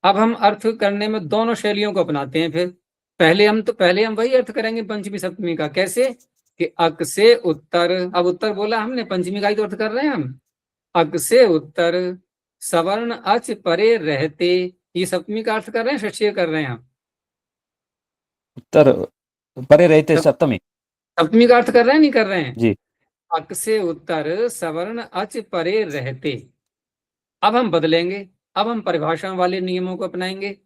अब हम अर्थ करने में दोनों शैलियों को अपनाते हैं। फिर पहले हम वही अर्थ करेंगे पंचमी सप्तमी का। कैसे? कि अक से उत्तर, अब उत्तर बोला हमने, पंचमी का ही तो अर्थ कर रहे हैं हम। अक से उत्तर सवर्ण अच परे रहते, ये सप्तमी का अर्थ कर रहे हैं षष्ठी कर रहे हैं हम? उत्तर परे रहते सप्तमी, सप्तमी का अर्थ कर रहे हैं नहीं कर रहे हैं जी। अक से उत्तर सवर्ण अच परे रहते। अब हम बदलेंगे, अब हम परिभाषा वाले नियमों को अपनाएंगे।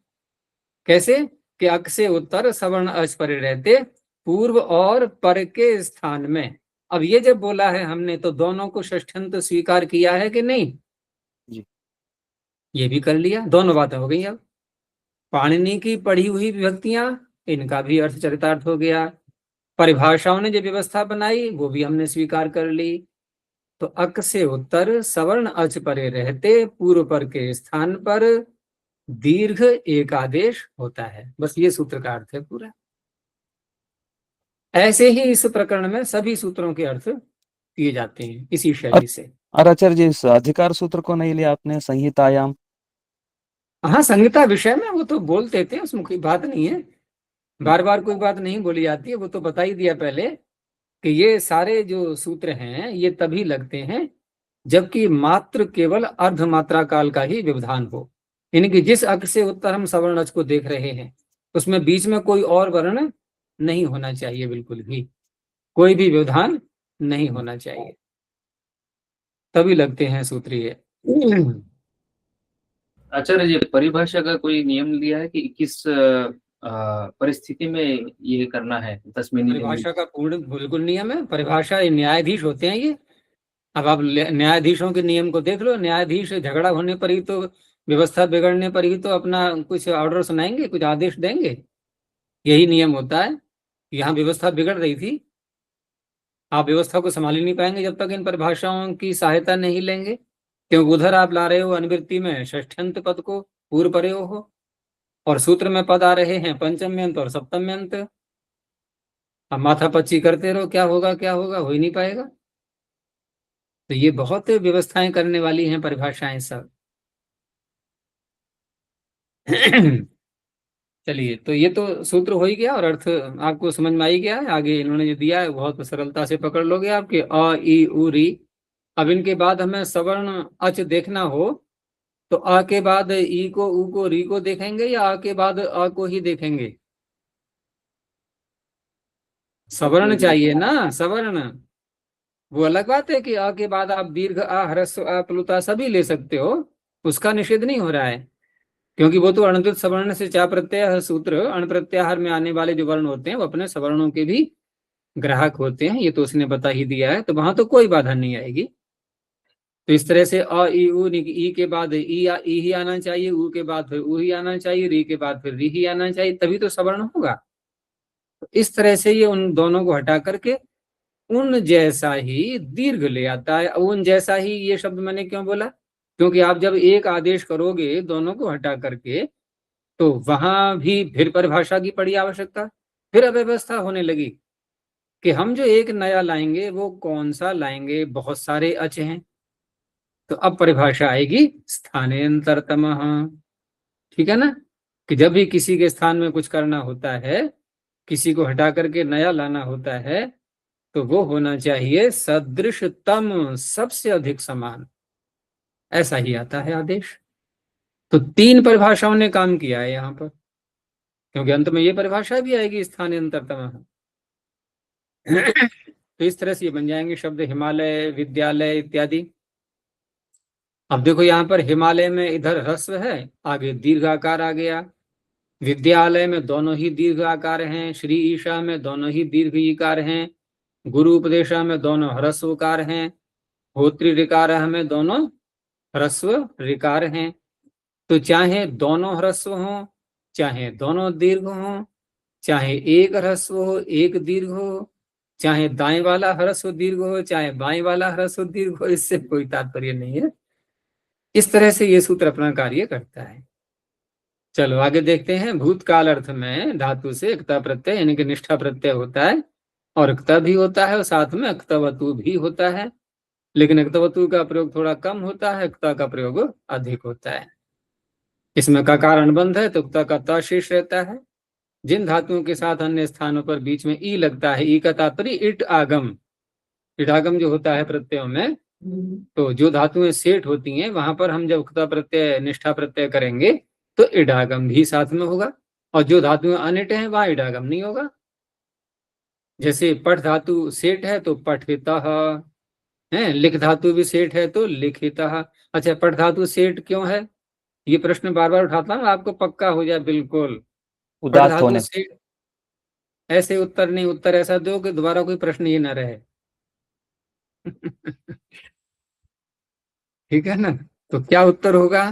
कैसे? कि अक से उत्तर सवर्ण अच परे रहते, पूर्व और पर के स्थान में। अब ये जब बोला है हमने, तो दोनों को षष्ठ्यंत स्वीकार किया है कि नहीं? जी। ये भी कर लिया, दोनों बातें हो गई। अब पाणिनि की पढ़ी हुई विभक्तियां, इनका भी अर्थ चरितार्थ हो गया। परिभाषाओं ने जो व्यवस्था बनाई वो भी हमने स्वीकार कर ली। तो अक से उत्तर सवर्ण अच परे रहते, पूर्व पर के स्थान पर दीर्घ एक आदेश होता है। बस ये सूत्र का अर्थ है पूरा। ऐसे ही इस प्रकरण में सभी सूत्रों के अर्थ किए जाते हैं इसी शैली से। और आचार्य जी इस अधिकार सूत्र को नहीं लिया आपने संहितायाम? हाँ, संहिता विषय में वो तो बोलते थे, उसमें कोई बात नहीं है, बार बार कोई बात नहीं बोली जाती है। वो तो बता ही दिया पहले कि ये सारे जो सूत्र हैं ये तभी लगते हैं जबकि मात्र केवल अर्ध मात्रा काल का ही व्यवधान हो। यानी कि जिस अक्ष से उत्तर हम सवर्ण अच को देख रहे हैं उसमें बीच में कोई और वर्ण नहीं होना चाहिए, बिल्कुल भी कोई भी व्यवधान नहीं होना चाहिए, तभी लगते हैं सूत्रीय। आचार्य जी, परिभाषा का कोई नियम लिया है कि किस परिस्थिति में ये करना है? तस्मिन परिभाषा का पूर्ण बिल्कुल नियम है। परिभाषा ये न्यायाधीश होते हैं ये। अब आप न्यायाधीशों के नियम को देख लो, न्यायाधीश झगड़ा होने पर ही तो, व्यवस्था बिगड़ने पर ही तो अपना कुछ ऑर्डर सुनाएंगे, कुछ आदेश देंगे। यही नियम होता है। यहाँ व्यवस्था बिगड़ रही थी, आप व्यवस्था को संभाल ही नहीं पाएंगे जब तक इन परिभाषाओं की सहायता नहीं लेंगे, क्योंकि उधर आप ला रहे हो अनुवृत्ति में षष्ठ्यंत पद को पूर्व प्रयोग हो, और सूत्र में पद आ रहे हैं पंचम्यंत और सप्तम्यंत। अब माथा पच्ची करते रहो, क्या होगा क्या होगा, हो ही नहीं पाएगा। तो ये बहुत व्यवस्थाएं करने वाली हैं परिभाषाएं सब। चलिए, तो ये तो सूत्र हो ही गया और अर्थ आपको समझ में आ ही गया है। आगे इन्होंने जो दिया है बहुत सरलता से पकड़ लोगे आपके अ ई उ री। अब इनके बाद हमें सवर्ण अच देखना हो तो अ के बाद ई को, उ को, री को देखेंगे या अ के बाद अ को ही देखेंगे? सवर्ण चाहिए ना, सवर्ण। वो अलग बात है कि अ के बाद आप दीर्घ आ, ह्रस्व आ, प्लुता सभी ले सकते हो, उसका निषेध नहीं हो रहा है, क्योंकि वो तो अणद्रुत सवर्ण से चा प्रत्यय सूत्र अण प्रत्याहार में आने वाले जो वर्ण होते हैं वो अपने सवर्णों के भी ग्राहक होते हैं, ये तो उसने बता ही दिया है, तो वहां तो कोई बाधा नहीं आएगी। तो इस तरह से अ ई उ ई के बाद ई ही आना चाहिए, उ के बाद फिर उ ही आना चाहिए, री के बाद फिर री ही आना चाहिए, तभी तो सवर्ण होगा। तो इस तरह से ये उन दोनों को हटा करके उन जैसा ही दीर्घ ले आता है। उन जैसा ही ये शब्द मैंने क्यों बोला, क्योंकि आप जब एक आदेश करोगे दोनों को हटा करके तो वहां भी फिर परिभाषा की पड़ी आवश्यकता, फिर अव्यवस्था होने लगी कि हम जो एक नया लाएंगे वो कौन सा लाएंगे, बहुत सारे अच हैं। तो अब परिभाषा आएगी स्थानेंतरतमः। ठीक है ना, कि जब भी किसी के स्थान में कुछ करना होता है, किसी को हटा करके नया लाना होता है, तो वो होना चाहिए सदृशतम, सबसे अधिक समान, ऐसा ही आता है आदेश। तो तीन परिभाषाओं ने काम किया है यहाँ पर, क्योंकि अंत में ये परिभाषा भी आएगी स्थानांतरतम। तो इस तरह से ये बन जाएंगे शब्द हिमालय, विद्यालय इत्यादि। अब देखो यहाँ पर हिमालय में इधर ह्रस्व है, आगे दीर्घाकार आ गया। विद्यालय में दोनों ही दीर्घ आकार हैं, श्री ईशा में दोनों ही दीर्घ ईकार हैं, गुरु उपदेशा में दोनों ह्रस्वकार हैं, होत्री ऋकार में दोनों ह्रस्व ऋकार हैं। तो चाहे दोनों ह्रस्व हो, चाहे दोनों दीर्घ हो, चाहे एक ह्रस्व हो एक दीर्घ हो, चाहे दाएं वाला ह्रस्व दीर्घ हो चाहे बाएं वाला ह्रस्व दीर्घ हो, इससे कोई तात्पर्य नहीं है। इस तरह से ये सूत्र अपना कार्य करता है। चलो आगे देखते हैं। भूतकाल अर्थ में धातु से इक्ता प्रत्यय यानी कि निष्ठा प्रत्यय होता है, और इक्ता भी होता है और साथ में अक्तवतु भी होता है, लेकिन अक्तवतु का प्रयोग थोड़ा कम होता है, इक्ता का प्रयोग अधिक होता है। इसमें ककार अनुबंध है तो इक्ता का त शेष रहता है। जिन धातुओं के साथ अन्य स्थानों पर बीच में ई लगता है, ई का तात्पर्य इट आगम, इडागम जो होता है प्रत्ययों में, तो जो धातुएं सेठ होती हैं वहां पर हम जब उक्ता प्रत्यय निष्ठा प्रत्यय करेंगे तो इडागम भी साथ में होगा, और जो धातुएं अनिट हैं वहां इडागम नहीं होगा। जैसे पठ धातु सेठ है तो पठितः है, लिख धातु भी सेठ है तो लिखितः। अच्छा, पठ धातु सेठ क्यों है, ये प्रश्न बार बार उठाता हूँ, आपको पक्का हो जाए बिल्कुल। पठ उदात्त धातु होने। सेठ, ऐसे उत्तर नहीं, उत्तर ऐसा दो कि दोबारा कोई प्रश्न ये ना रहे। ठीक है ना, तो क्या उत्तर होगा,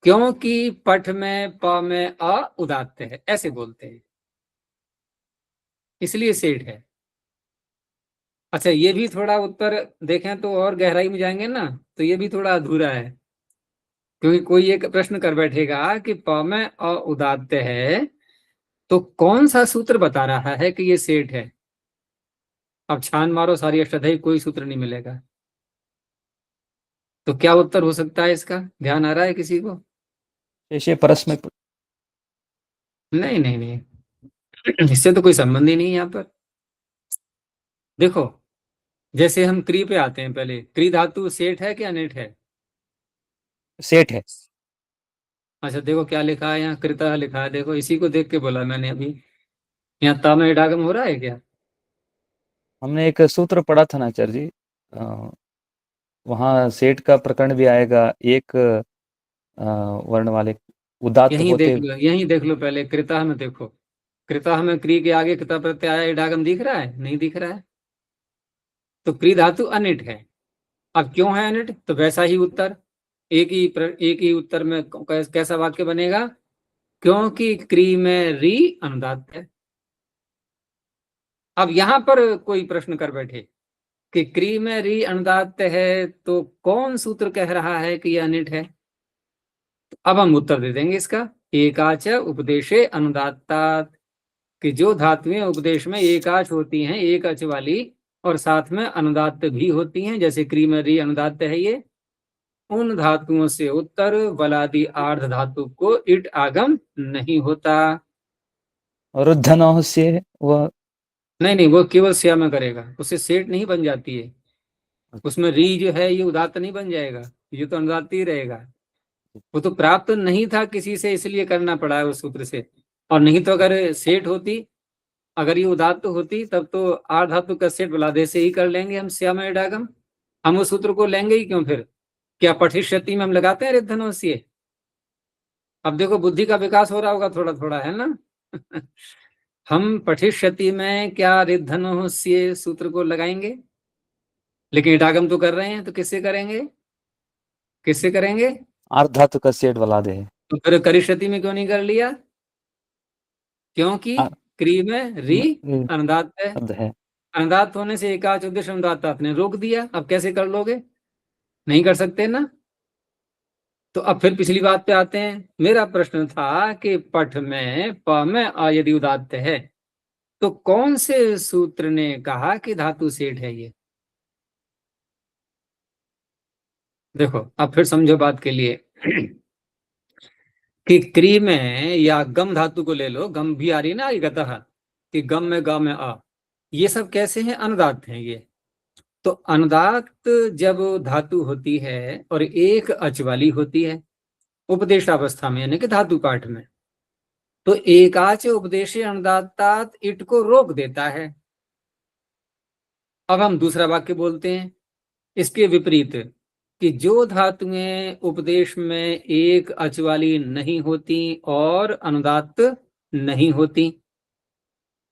क्योंकि पठ में प में अ उदात्त है, ऐसे बोलते हैं, इसलिए सेठ है। अच्छा, ये भी थोड़ा उत्तर देखें तो और गहराई में जाएंगे ना, तो ये भी थोड़ा अधूरा है, क्योंकि कोई एक प्रश्न कर बैठेगा कि प में अ उदात्त है तो कौन सा सूत्र बता रहा है कि ये सेठ है। अब छान मारो सारी अष्टाध्यायी, कोई सूत्र नहीं मिलेगा। तो क्या उत्तर हो सकता है इसका, ध्यान आ रहा है किसी को? शेषे परस्मै। नहीं नहीं नहीं, इससे तो कोई संबंध ही नहीं है यहाँ पर। देखो, जैसे हम क्री पे आते हैं, पहले क्री धातु सेठ है कि अनिट है? सेठ है। अच्छा देखो क्या लिखा है यहाँ, कृतः लिखा है, देखो इसी को देख के बोला मैंने अभी। यहाँ ता में इडागम हो रहा है क्या? हमने एक सूत्र पढ़ा था ना आचार्य जी, वहाँ सेठ का प्रकरण भी आएगा, एक वर्ण वाले उदात्त यहीं होते। देख लो, यहीं देख लो, पहले कृतः में देखो, कृतः में क्री के आगे कृतः प्रत्यय आया, इडागम दिख रहा है? नहीं दिख रहा है। तो क्री धातु अनिट है। अब क्यों है अनिट, तो वैसा ही उत्तर, एक ही उत्तर में कैसा वाक्य बनेगा, क्योंकि क्री में री अनुदात्त है। अब यहां पर कोई प्रश्न कर बैठे कि क्री में री अनुदात्त है, तो कौन सूत्र कह रहा है कि यह अनिट है? तो अब हम उत्तर दे देंगे इसका, एकाच उपदेशे अनुदात्तात्, कि जो धातुएं उपदेश में एकाच होती हैं, एक अच वाली, और साथ में अनुदात्त भी होती हैं, जैसे क्री में री अनुदात्त है ये, उन धातुओं से उत्तर बलादि आर्ध धातु को इट आगम नहीं होता। रुद्धनोः से वह नहीं, वो केवल स्या में करेगा, उससे सेठ नहीं बन जाती है। उसमें री जो है ये उदात्त नहीं बन जाएगा, ये तो अनुदात्त ही रहेगा। वो तो प्राप्त नहीं था किसी से, इसलिए करना पड़ा है उस सूत्र से। और नहीं तो अगर सेठ होती, अगर ये उदात्त होती, तब तो आर्ध धातु का सेठ बलादे से ही कर लेंगे हम स्या में इडागम। हम उस सूत्र को लेंगे ही क्यों फिर? क्या पठिष्यति में हम लगाते हैं रिद्धनोस्य? अब देखो बुद्धि का विकास हो रहा होगा थोड़ा थोड़ा, है ना? हम पठिष्यति में क्या रिद्धनोस्य सूत्र को लगाएंगे? लेकिन इडागम तो कर रहे हैं, तो किससे करेंगे? किससे करेंगे? आर्ध धातु का सेठ बलादे है। तो फिर करिष्यति में क्यों नहीं कर लिया? क्योंकि आ- क्री में री हम्म, अनुदात्त है। अर्ध है। अनुदात्त होने से एकाच उद्देश अनुदात्त आपने रोक दिया। अब कैसे कर लोगे? नहीं कर सकते ना। तो अब फिर पिछली बात पे आते हैं। मेरा प्रश्न था कि पठ में प में अ यदि उदात्त है, तो कौन से सूत्र ने कहा कि धातु सेठ है ये? देखो अब फिर समझो बात के लिए कि क्री में या गम धातु को ले लो, गम भी आ रही ना गतः, कि गम में ग में अ, ये सब कैसे हैं? अनुदात्त हैं ये। तो अनुदात्त जब धातु होती है और एक अच वाली होती है उपदेशावस्था में, यानी कि धातु पाठ में, तो एकाच उपदेशे अनुदात्तात इट को रोक देता है। अब हम दूसरा वाक्य बोलते हैं इसके विपरीत, कि जो धातुएं उपदेश में एक अच वाली नहीं होती और अनुदात्त नहीं होती,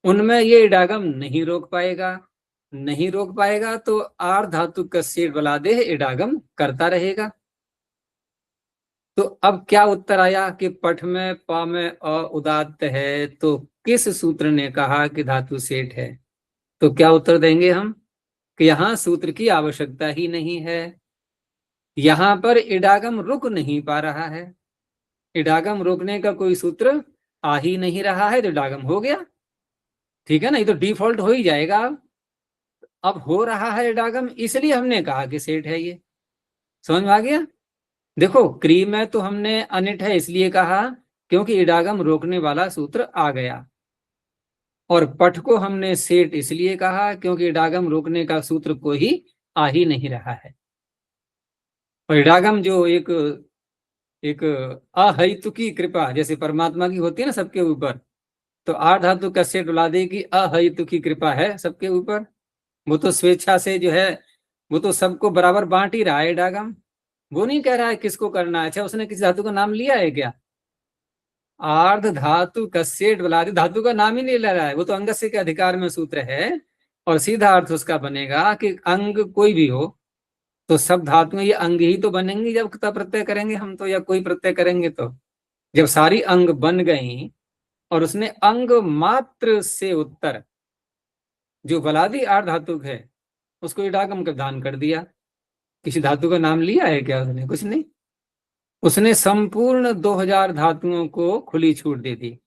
उनमें ये इडागम नहीं रोक पाएगा। नहीं रोक पाएगा तो आर धातु का सेठ बलादेह इडागम करता रहेगा। तो अब क्या उत्तर आया कि पठ में प में अ उदात्त है, तो किस सूत्र ने कहा कि धातु सेठ है? तो क्या उत्तर देंगे हम कि यहां सूत्र की आवश्यकता ही नहीं है, यहां पर इडागम रुक नहीं पा रहा है। इडागम रोकने का कोई सूत्र आ ही नहीं रहा है, तो इडागम हो गया। ठीक है ना, ये तो डिफॉल्ट हो ही जाएगा। अब हो रहा है इडागम, इसलिए हमने कहा कि सेठ है ये। समझ में आ गया? देखो क्री में तो हमने अनिट है इसलिए कहा क्योंकि इडागम रोकने वाला सूत्र आ गया, और पठ को हमने सेठ इसलिए कहा क्योंकि इडागम रोकने का सूत्र कोई आ ही नहीं रहा है। और इडागम जो एक एक अहैतुकी कृपा जैसे परमात्मा की होती है ना सबके ऊपर, तो आठ धातु का सेठ बुला दे कि अहैतुकी कृपा है सबके ऊपर। वो तो स्वेच्छा से जो है, वो तो सबको बराबर बांट ही रहा है इडागम। वो नहीं कह रहा है किसको करना है। अच्छा, उसने किसी धातु का नाम लिया है क्या? आर्ध धातु कस्येट बलादि धातु का नाम ही नहीं ले रहा है। वो तो अंगस्य के अधिकार में सूत्र है, और सीधा अर्थ उसका बनेगा कि अंग कोई भी हो तो सब धातुएं ये अंग ही तो बनेंगी जब तब प्रत्यय करेंगे हम तो, या कोई प्रत्यय करेंगे तो। जब सारी अंग बन गई और उसने अंग मात्र से उत्तर जो बलादि आर्ध धातु है उसको इडागम का दान कर दिया। किसी धातु का नाम लिया है क्या उसने? कुछ नहीं। उसने संपूर्ण 2000 धातुओं को खुली छूट दे दी।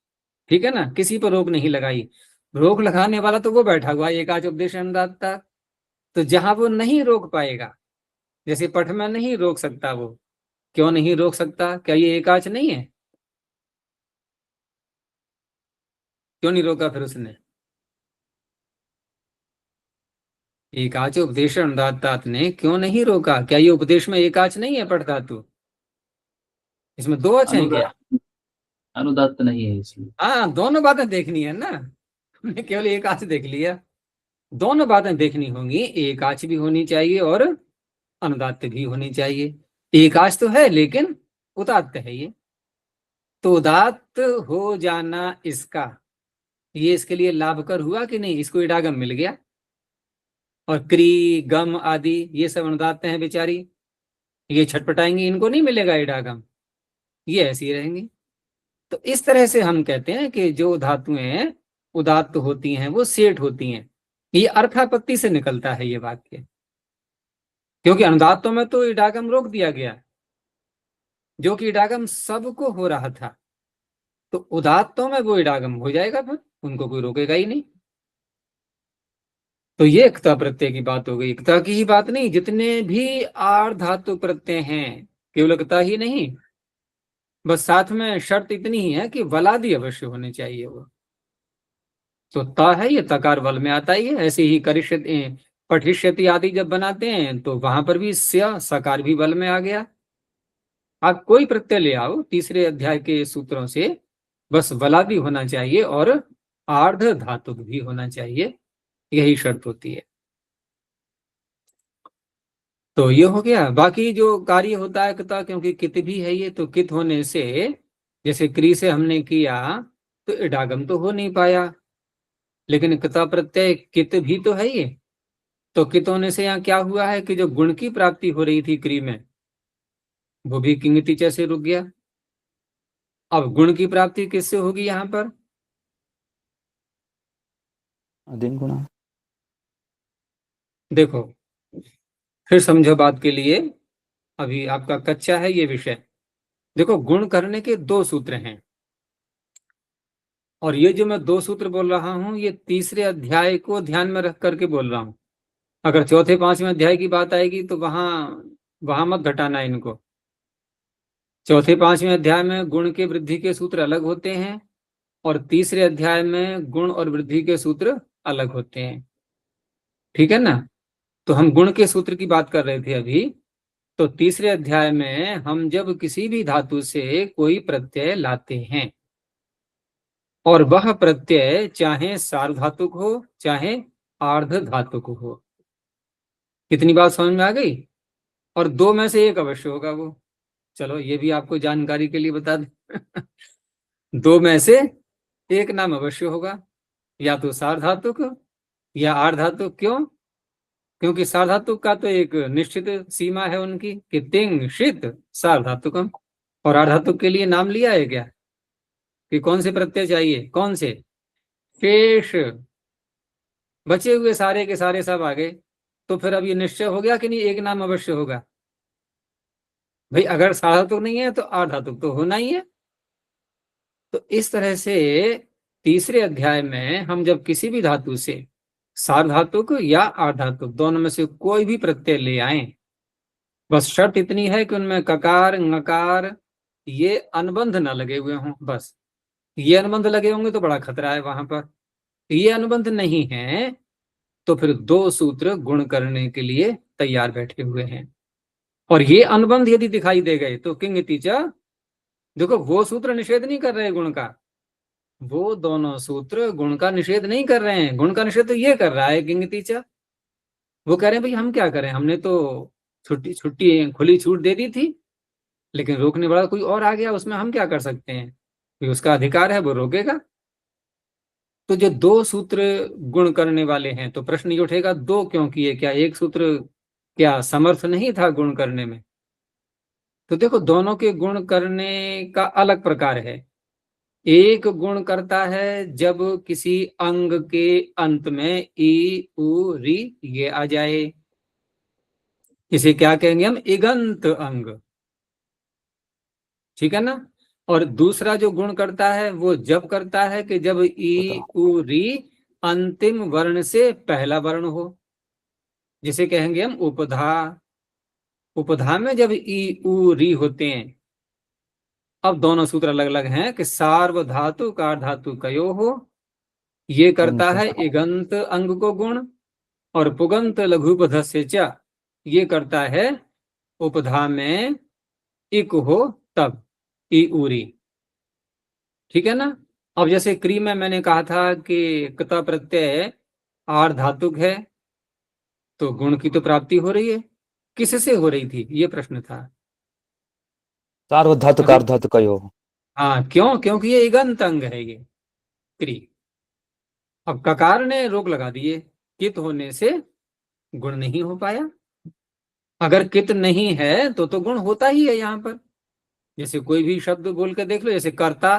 ठीक है ना, किसी पर रोक नहीं लगाई। रोक लगाने वाला तो वो बैठा हुआ एकाच उपदेश अनुदात्ता। तो जहां वो नहीं रोक पाएगा, जैसे पठ में नहीं रोक सकता वो, क्यों नहीं रोक सकता? क्या ये एकाच नहीं है? क्यों नहीं रोका फिर उसने? एकाच उपदेश अनुदात्तात ने क्यों नहीं रोका? क्या ये उपदेश में एकाच नहीं है पठ धातु? इसमें दो अच हैं क्या? अनुदात अनुदात्त नहीं है इसलिए। हाँ, दोनों बातें देखनी है ना। हमने केवल एक आच देख लिया, दोनों बातें देखनी होंगी। एक आच भी होनी चाहिए और अनुदात्त भी होनी चाहिए। एक आच तो है लेकिन उदात्त है ये, तो उदात्त हो जाना इसका, ये इसके लिए लाभकर हुआ कि नहीं? इसको इडागम मिल गया। और क्री गम आदि ये सब अनुदात्त हैं बेचारी, ये छटपटाएंगी, इनको नहीं मिलेगा इडागम, ये ऐसी रहेंगी। तो इस तरह से हम कहते हैं कि जो धातुएं उदात्त होती हैं वो सेठ होती हैं। ये अर्थापत्ति से निकलता है ये वाक्य, क्योंकि अनुदात्तों में तो इडागम रोक दिया गया, जो कि इडागम सबको हो रहा था, तो उदात्तों में वो इडागम हो जाएगा, फिर उनको कोई रोकेगा ही नहीं। तो ये एकता प्रत्यय की बात हो गई। एकता की ही बात नहीं, जितने भी आर्ध धातु प्रत्यय हैं, केवल एकता ही नहीं, बस साथ में शर्त इतनी ही है कि वलादि अवश्य होने चाहिए। वो तो ता है, ये तकार वल में आता ही है। ऐसे ही करिष्यति, पठिष्यति आदि जब बनाते हैं तो वहां पर भी स्य सकार भी वल में आ गया। आप कोई प्रत्यय ले आओ तीसरे अध्याय के सूत्रों से, बस वलादि होना चाहिए और आर्ध धातुक भी होना चाहिए, यही शर्त होती है। तो ये हो गया। बाकी जो कार्य होता है कता, क्योंकि कित भी है ये, तो कित होने से, जैसे क्री से हमने किया तो इडागम तो हो नहीं पाया, लेकिन कता प्रत्यय कित भी तो है ये, तो कित होने से यहाँ क्या हुआ है कि जो गुण की प्राप्ति हो रही थी क्री में, वो भी किंगति से रुक गया। अब गुण की प्राप्ति किससे होगी यहाँ पर? अधीन गुणा। देखो फिर समझो बात के लिए, अभी आपका कच्चा है ये विषय। देखो, गुण करने के दो सूत्र हैं, और ये जो मैं दो सूत्र बोल रहा हूं ये तीसरे अध्याय को ध्यान में रख करके बोल रहा हूं। अगर चौथे पांचवें अध्याय की बात आएगी तो वहां वहां मत घटाना इनको। चौथे पांचवें अध्याय में गुण के वृद्धि के सूत्र अलग होते हैं, और तीसरे अध्याय में गुण और वृद्धि के सूत्र अलग होते हैं, ठीक है ना? तो हम गुण के सूत्र की बात कर रहे थे अभी। तो तीसरे अध्याय में हम जब किसी भी धातु से कोई प्रत्यय लाते हैं, और वह प्रत्यय चाहे सार्वधातुक हो चाहे आर्ध धातुक हो, कितनी बात समझ में आ गई? और दो में से एक अवश्य होगा वो। चलो ये भी आपको जानकारी के लिए बता दें दो में से एक नाम अवश्य होगा, या तो सार्वधातुक या आर्धातुक। क्यों? क्योंकि सार्वधातुक का तो एक निश्चित सीमा है उनकी कि तिंग शीत सार्वधातुकम, और आर्धातुक के लिए नाम लिया है क्या कि कौन से प्रत्यय चाहिए? कौन से? शेष। बचे हुए सारे के सारे सब आ गए। तो फिर अब ये निश्चय हो गया कि नहीं, एक नाम अवश्य होगा। भाई अगर सार्वधातुक नहीं है तो आर्धातुक तो होना ही है। तो इस तरह से तीसरे अध्याय में हम जब किसी भी धातु से सार्वधातुक या आर्धातुक दोनों में से कोई भी प्रत्यय ले आए, बस शर्त इतनी है कि उनमें ककार ngकार ये अनुबंध न लगे हुए हों। बस ये अनुबंध लगे होंगे तो बड़ा खतरा है वहां पर। ये अनुबंध नहीं है तो फिर दो सूत्र गुण करने के लिए तैयार बैठे हुए हैं। और ये अनुबंध यदि दिखाई दे गए तो किंगति च, देखो वो सूत्र निषेध नहीं कर रहे गुण का, वो दोनों सूत्र गुण का निषेध नहीं कर रहे हैं। गुण का निषेध तो ये कर रहा है किंगति च। वो कह रहे हैं भाई हम क्या करें, हमने तो छुट्टी छुट्टी खुली छूट दे दी थी, लेकिन रोकने वाला कोई और आ गया, उसमें हम क्या कर सकते हैं? कि उसका अधिकार है, वो रोकेगा। तो जो दो सूत्र गुण करने वाले हैं, तो प्रश्न ये उठेगा दो क्यों किए? क्या एक सूत्र क्या समर्थ नहीं था गुण करने में? तो देखो दोनों के गुण करने का अलग प्रकार है। एक गुण करता है जब किसी अंग के अंत में ई उ री ये आ जाए, इसे क्या कहेंगे हम? इगंत अंग, ठीक है ना? और दूसरा जो गुण करता है वो जब करता है कि जब ई उ री अंतिम वर्ण से पहला वर्ण हो, जिसे कहेंगे हम उपधा। उपधा में जब ई उ री होते हैं, अब दोनों सूत्र अलग अलग हैं कि सार्वधातु कार्धातु कयो हो, ये करता है इगंत अंग को गुण, और पुगंत लघुपधस्य च ये करता है उपधा में इक हो तब ई उरी, ठीक है ना? अब जैसे क्री में मैंने कहा था कि कता प्रत्यय आर्धातुक है, तो गुण की तो प्राप्ति हो रही है, किससे हो रही थी ये प्रश्न था। सार्वधातुक अभी अर्धातुक यो। हाँ, क्यों? क्योंकि ये इगंत अंग है ये क्री। अब ककार ने रोक लगा दिए, कित होने से गुण नहीं हो पाया। अगर कित नहीं है तो गुण होता ही है यहाँ पर। जैसे कोई भी शब्द बोल के देख लो, जैसे कर्ता,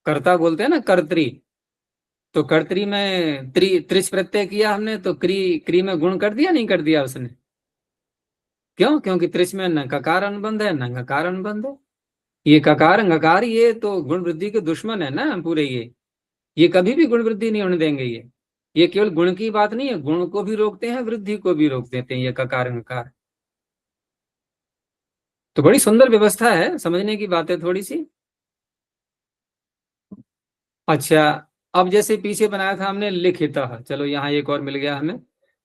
कर्ता बोलते हैं ना, कर्त्री, तो कर्तरी में त्रिच प्रत्यय किया हमने, तो क्री में गुण कर दिया नहीं कर दिया उसने? क्यों? क्योंकि त्रिच में न ककार अनुबंध है न गकार अनुबंध है। ये ककार गकार ये तो गुण वृद्धि के दुश्मन है ना पूरे। ये कभी भी गुण वृद्धि नहीं होने देंगे। ये केवल गुण की बात नहीं है, गुण को भी रोकते हैं, वृद्धि को भी रोक देते हैं ये ककार गकार। तो बड़ी सुंदर व्यवस्था है, समझने की बात है थोड़ी सी। अच्छा, अब जैसे पीछे बनाया था हमने लिखितः, चलो यहाँ एक और मिल गया हमें।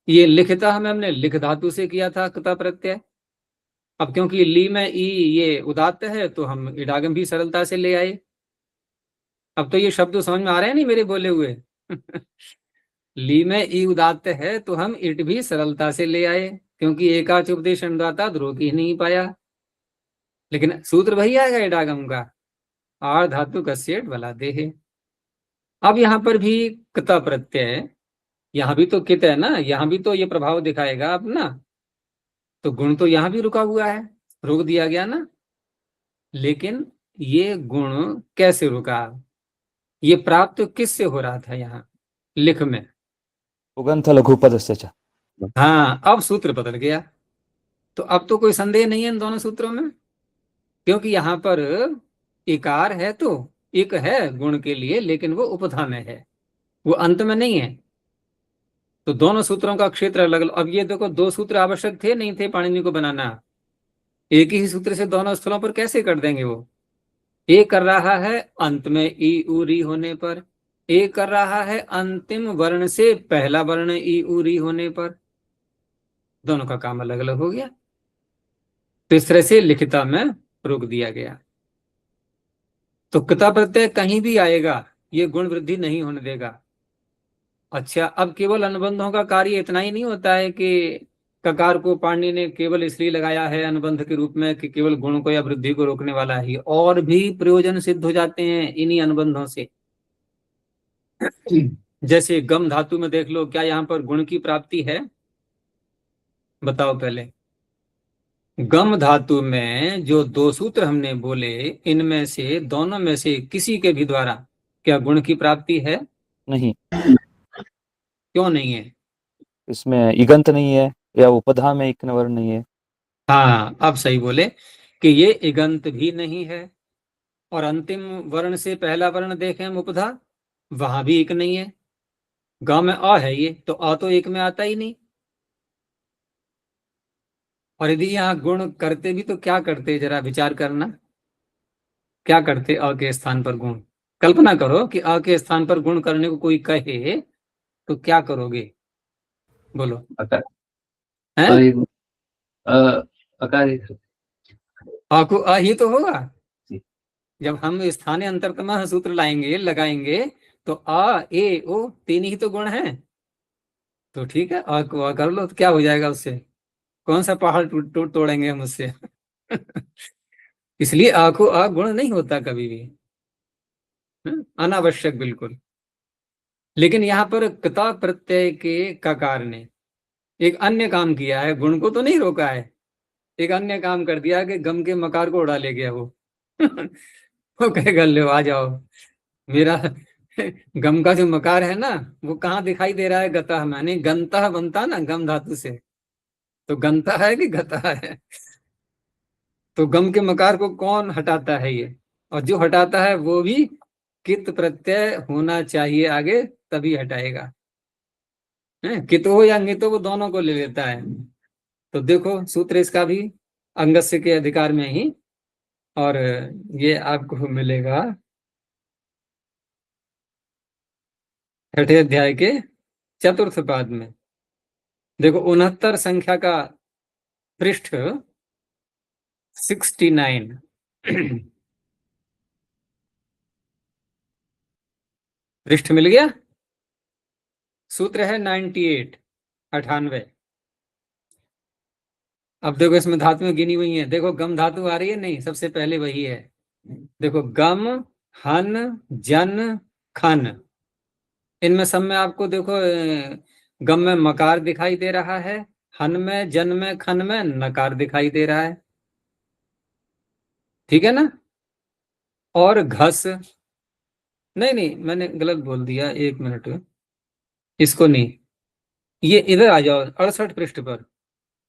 ये लिखितः में हमने लिख धातु से किया था कृता प्रत्यय। अब क्योंकि ली में ई ये उदात्त है तो हम इडागम भी सरलता से ले आए। अब तो ये शब्द समझ में आ रहे हैं नहीं मेरे बोले हुए? ली में ई उदात्त है तो हम इट भी सरलता से ले आए, क्योंकि एकाच उपदेश अनुदाता रोक ही नहीं पाया। लेकिन सूत्र वही आएगा इडागम का, आर धातु कस्येट बला देहे। अब यहाँ पर भी कृता प्रत्यय, यहाँ भी तो कित है ना, यहाँ भी तो ये प्रभाव दिखाएगा अपना। तो गुण तो यहाँ भी रुका हुआ है, रोक दिया गया ना। लेकिन ये गुण कैसे रुका? ये प्राप्त किससे हो रहा था यहाँ लिख में? उगंथ लघुपदस्य च। हाँ, अब सूत्र बदल गया। तो अब तो कोई संदेह नहीं है इन दोनों सूत्रों में, क्योंकि यहाँ पर इकार है तो एक है गुण के लिए, लेकिन वो उपधा में है, वो अंत में नहीं है। तो दोनों सूत्रों का क्षेत्र अलग अलग। अब ये देखो, दो सूत्र आवश्यक थे नहीं थे पाणिनि को बनाना? एक ही सूत्र से दोनों स्थलों पर कैसे कर देंगे वो? एक कर रहा है अंत में ई उ री होने पर, एक कर रहा है अंतिम वर्ण से पहला वर्ण ई उ री होने पर। दोनों का काम अलग अलग हो गया। तो इस तरह से लिखिता में रोक दिया गया। तो कृता प्रत्यय कहीं भी आएगा, ये गुण वृद्धि नहीं होने देगा। अच्छा, अब केवल अनुबंधों का कार्य इतना ही नहीं होता है कि ककार को पाणिनि ने केवल इसलिए लगाया है अनुबंध के रूप में कि केवल गुण को या वृद्धि को रोकने वाला ही, और भी प्रयोजन सिद्ध हो जाते हैं इन्हीं अनुबंधों से। जैसे गम धातु में देख लो, क्या यहाँ पर गुण की प्राप्ति है? बताओ पहले। गम धातु में जो दो सूत्र हमने बोले, इनमें से दोनों में से किसी के भी द्वारा क्या गुण की प्राप्ति है? नहीं, क्यों नहीं है? इसमें इगंत नहीं है या उपधा में इक्न वर्ण नहीं है। हाँ, अब सही बोले कि ये इगंत भी नहीं है, और अंतिम वर्ण से पहला वर्ण देखें हम उपधा, वहां भी एक नहीं है। ग में अ है ये, तो अ तो एक में आता ही नहीं। और यदि यहाँ गुण करते भी तो क्या करते, जरा विचार करना, क्या करते अ के स्थान पर गुण? कल्पना करो कि अ के स्थान पर गुण करने को कोई कहे तो क्या करोगे? बोलो। अकार हैं? अकार ही अ को अ ही तो होगा। जी। जब हम स्थानीय अंतरतम सूत्र लाएंगे लगाएंगे तो अ ए ओ तीन ही तो गुण हैं। तो ठीक है, अ को अ कर लो, तो क्या हो जाएगा उससे? कौन सा पहाड़ तोड़ेंगे हम उससे? इसलिए अ को अ गुण नहीं होता कभी भी, अनावश्यक बिल्कुल। लेकिन यहाँ पर कृता प्रत्यय के ककार ने एक अन्य काम किया है, गुण को तो नहीं रोका है, एक अन्य काम कर दिया कि गम के मकार को उड़ा ले गया वो। वो कहेगा लो आ जाओ, मेरा गम का जो मकार है ना, वो कहाँ दिखाई दे रहा है? गतः में, यानी गंतः बनता ना गम धातु से, तो गंता है कि गता है? तो गम के मकार को कौन हटाता है? ये, और जो हटाता है वो भी कित प्रत्यय होना चाहिए आगे, तभी हटाएगा। कित हो या नित हो, वो दोनों को ले लेता है। तो देखो सूत्र इसका भी अंगस्य के अधिकार में ही, और ये आपको मिलेगा छठे अध्याय के चतुर्थ पाद में। देखो 69 संख्या का पृष्ठ 69। पृष्ठ मिल गया? सूत्र है 98, 98। अब देखो इसमें धातुएं गिनी हुई हैं, देखो गम धातु आ रही है नहीं, सबसे पहले वही है। देखो गम, हन, जन, खन, इनमें सब में आपको देखो गम में मकार दिखाई दे रहा है, हन में, जन में, खन में नकार दिखाई दे रहा है। ठीक है ना? और घस, नहीं मैंने गलत बोल दिया, 1 मिनट, इसको नहीं, ये इधर आ जाओ 68 पृष्ठ पर।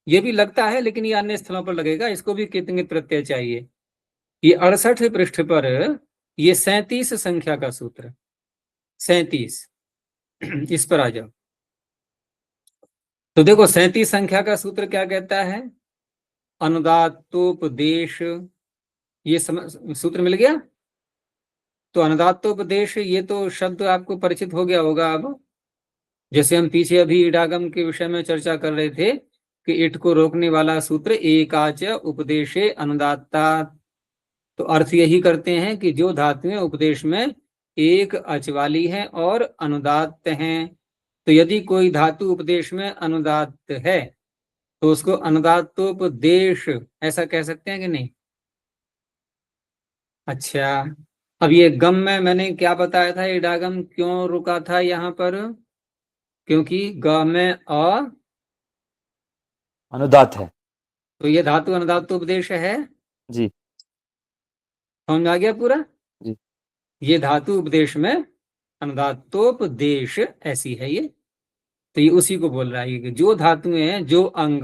ये भी लगता है लेकिन ये अन्य स्थलों पर लगेगा, इसको भी कितंगित प्रत्यय चाहिए। ये 68 पृष्ठ पर ये 37 संख्या का सूत्र, 37 इस पर आ जाओ। तो देखो 37 संख्या का सूत्र क्या कहता है, अनुदात्तोपदेश, ये सूत्र मिल गया। तो अनुदात्तोपदेश ये तो शब्द आपको परिचित हो गया होगा। अब जैसे हम पीछे अभी इडागम के विषय में चर्चा कर रहे थे कि इट को रोकने वाला सूत्र एकाच उपदेशे अनुदात्ता, तो अर्थ यही करते हैं कि जो धातुएं उपदेश में एक अच वाली हैं और अनुदात्त हैं, तो यदि कोई धातु उपदेश में अनुदात्त है तो उसको अनुदात्तोपदेश ऐसा कह सकते हैं कि नहीं। अच्छा, अब ये गम में मैंने क्या बताया था, इडागम क्यों रुका था यहाँ पर, क्योंकि ग में अ अनुदात है। तो ये धातु अनुदात्तोपदेश है। जी समझ आ गया पूरा। जी। ये धातु उपदेश में अनुदात्तोपदेश ऐसी है ये, तो ये उसी को बोल रहा है कि जो धातुएं हैं, जो अंग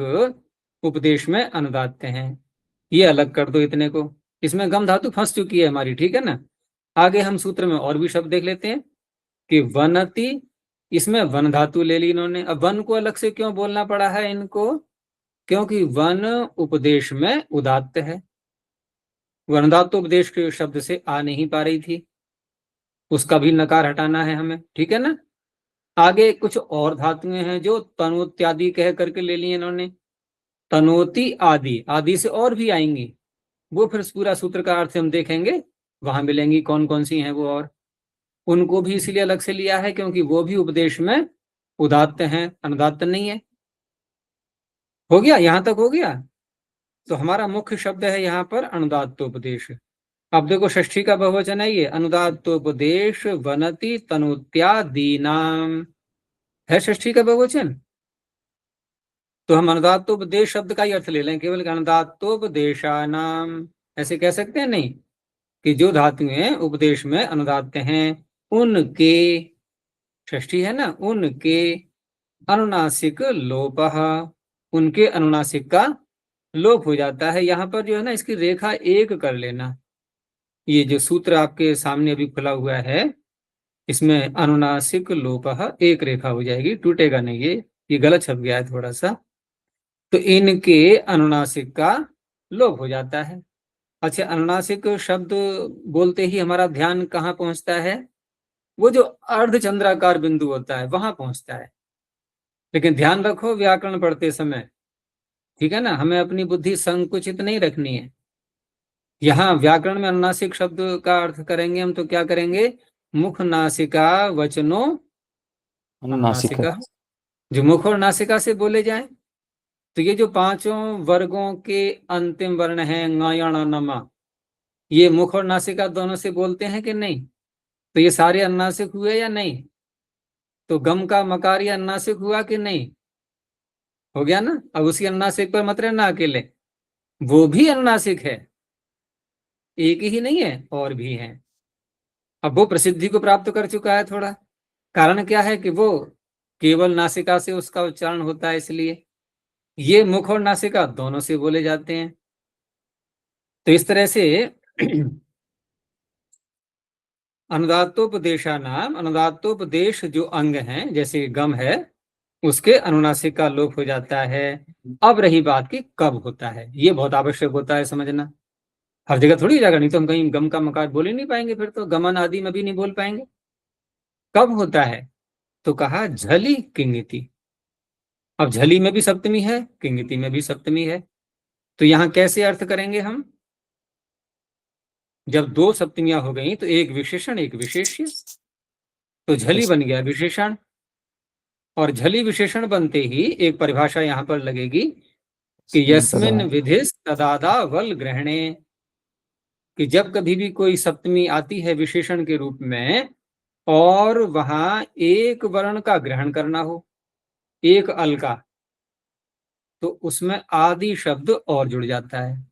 उपदेश में अनुदात्त हैं, ये अलग कर दो इतने को। इसमें गम धातु फंस चुकी है हमारी, ठीक है ना। आगे हम सूत्र में और भी शब्द देख लेते हैं कि वनति, इसमें वन धातु ले ली इन्होंने। अब वन को अलग से क्यों बोलना पड़ा है इनको, क्योंकि वन उपदेश में उदात्त है, वनदात्त उपदेश के शब्द से आ नहीं पा रही थी, उसका भी नकार हटाना है हमें, ठीक है ना। आगे कुछ और धातुएं हैं जो तनोत्यादि कह करके ले ली इन्होंने, तनोति आदि, आदि से और भी आएंगी, वो फिर पूरा सूत्र का अर्थ हम देखेंगे, वहां मिलेंगी कौन कौन सी हैं वो, और उनको भी इसलिए अलग से लिया है क्योंकि वो भी उपदेश में उदात्त हैं, अनुदात्त नहीं है। हो गया, यहां तक हो गया। तो हमारा मुख्य शब्द है यहाँ पर अनुदात्तोपदेश। अब देखो षष्ठी का बहुवचन है ये, अनुदात्तोपदेश वनति तनुत्यादीनाम, है षष्ठी का बहुवचन। तो हम अनुदात्तोपदेश शब्द का ही अर्थ ले लें, केवल अनुदात्तोपदेशानाम ऐसे कह सकते हैं नहीं, कि जो धातुएं उपदेश में अनुदात्त हैं उनके, षष्ठी है ना, उनके अनुनासिक लोपः, उनके अनुनासिक का लोप हो जाता है। यहाँ पर जो है ना, इसकी रेखा एक कर लेना, ये जो सूत्र आपके सामने अभी खुला हुआ है इसमें अनुनासिक लोपः एक रेखा हो जाएगी, टूटेगा नहीं, ये गलत छप गया है थोड़ा सा। तो इनके अनुनासिक का लोप हो जाता है। अच्छा, अनुनासिक शब्द बोलते ही हमारा ध्यान कहाँ पहुंचता है, वो जो अर्धचंद्राकार बिंदु होता है वहां पहुंचता है। लेकिन ध्यान रखो व्याकरण पढ़ते समय, ठीक है ना, हमें अपनी बुद्धि संकुचित नहीं रखनी है। यहाँ व्याकरण में अनुनासिक शब्द का अर्थ करेंगे हम तो क्या करेंगे, मुख नासिका वचनो अनुनासिका। अनुनासिका, जो मुख और नासिका से बोले जाएं। तो ये जो पांचों वर्गों के अंतिम वर्ण हैं ङ नमा, ये मुख और नासिका दोनों से बोलते हैं कि नहीं, तो ये सारे अनुनासिक हुए या नहीं। तो गम का मकार ये अनुनासिक हुआ कि नहीं, हो गया ना। अब उसी अनुनासिक पर मत रहना अकेले, वो भी अनुनासिक है, एक ही नहीं है और भी है। अब वो प्रसिद्धि को प्राप्त कर चुका है थोड़ा, कारण क्या है कि वो केवल नासिका से उसका उच्चारण होता है, इसलिए ये मुख और नासिका दोनों से बोले जाते हैं। तो इस तरह से अनुदात्तोपदेशानाम, अनुदात्तोपदेश जो अंग हैं जैसे गम है उसके अनुनासिक का लोप हो जाता है। अब रही बात कि कब होता है, ये बहुत आवश्यक होता है समझना, हर जगह थोड़ी जाएगा, नहीं तो हम कहीं गम का मकार बोल ही नहीं पाएंगे, फिर तो गमन आदि में भी नहीं बोल पाएंगे। कब होता है, तो कहा झली किंगिति। अब झली में भी सप्तमी है, किंगिति में भी सप्तमी है, तो यहां कैसे अर्थ करेंगे हम, जब दो सप्तमियां हो गई तो एक विशेषण एक विशेष्य, तो झली बन गया विशेषण, और झली विशेषण बनते ही एक परिभाषा यहां पर लगेगी कि यस्मिन विधिस तदादा वल ग्रहणे, कि जब कभी भी कोई सप्तमी आती है विशेषण के रूप में और वहां एक वर्ण का ग्रहण करना हो, एक अल का, तो उसमें आदि शब्द और जुड़ जाता है।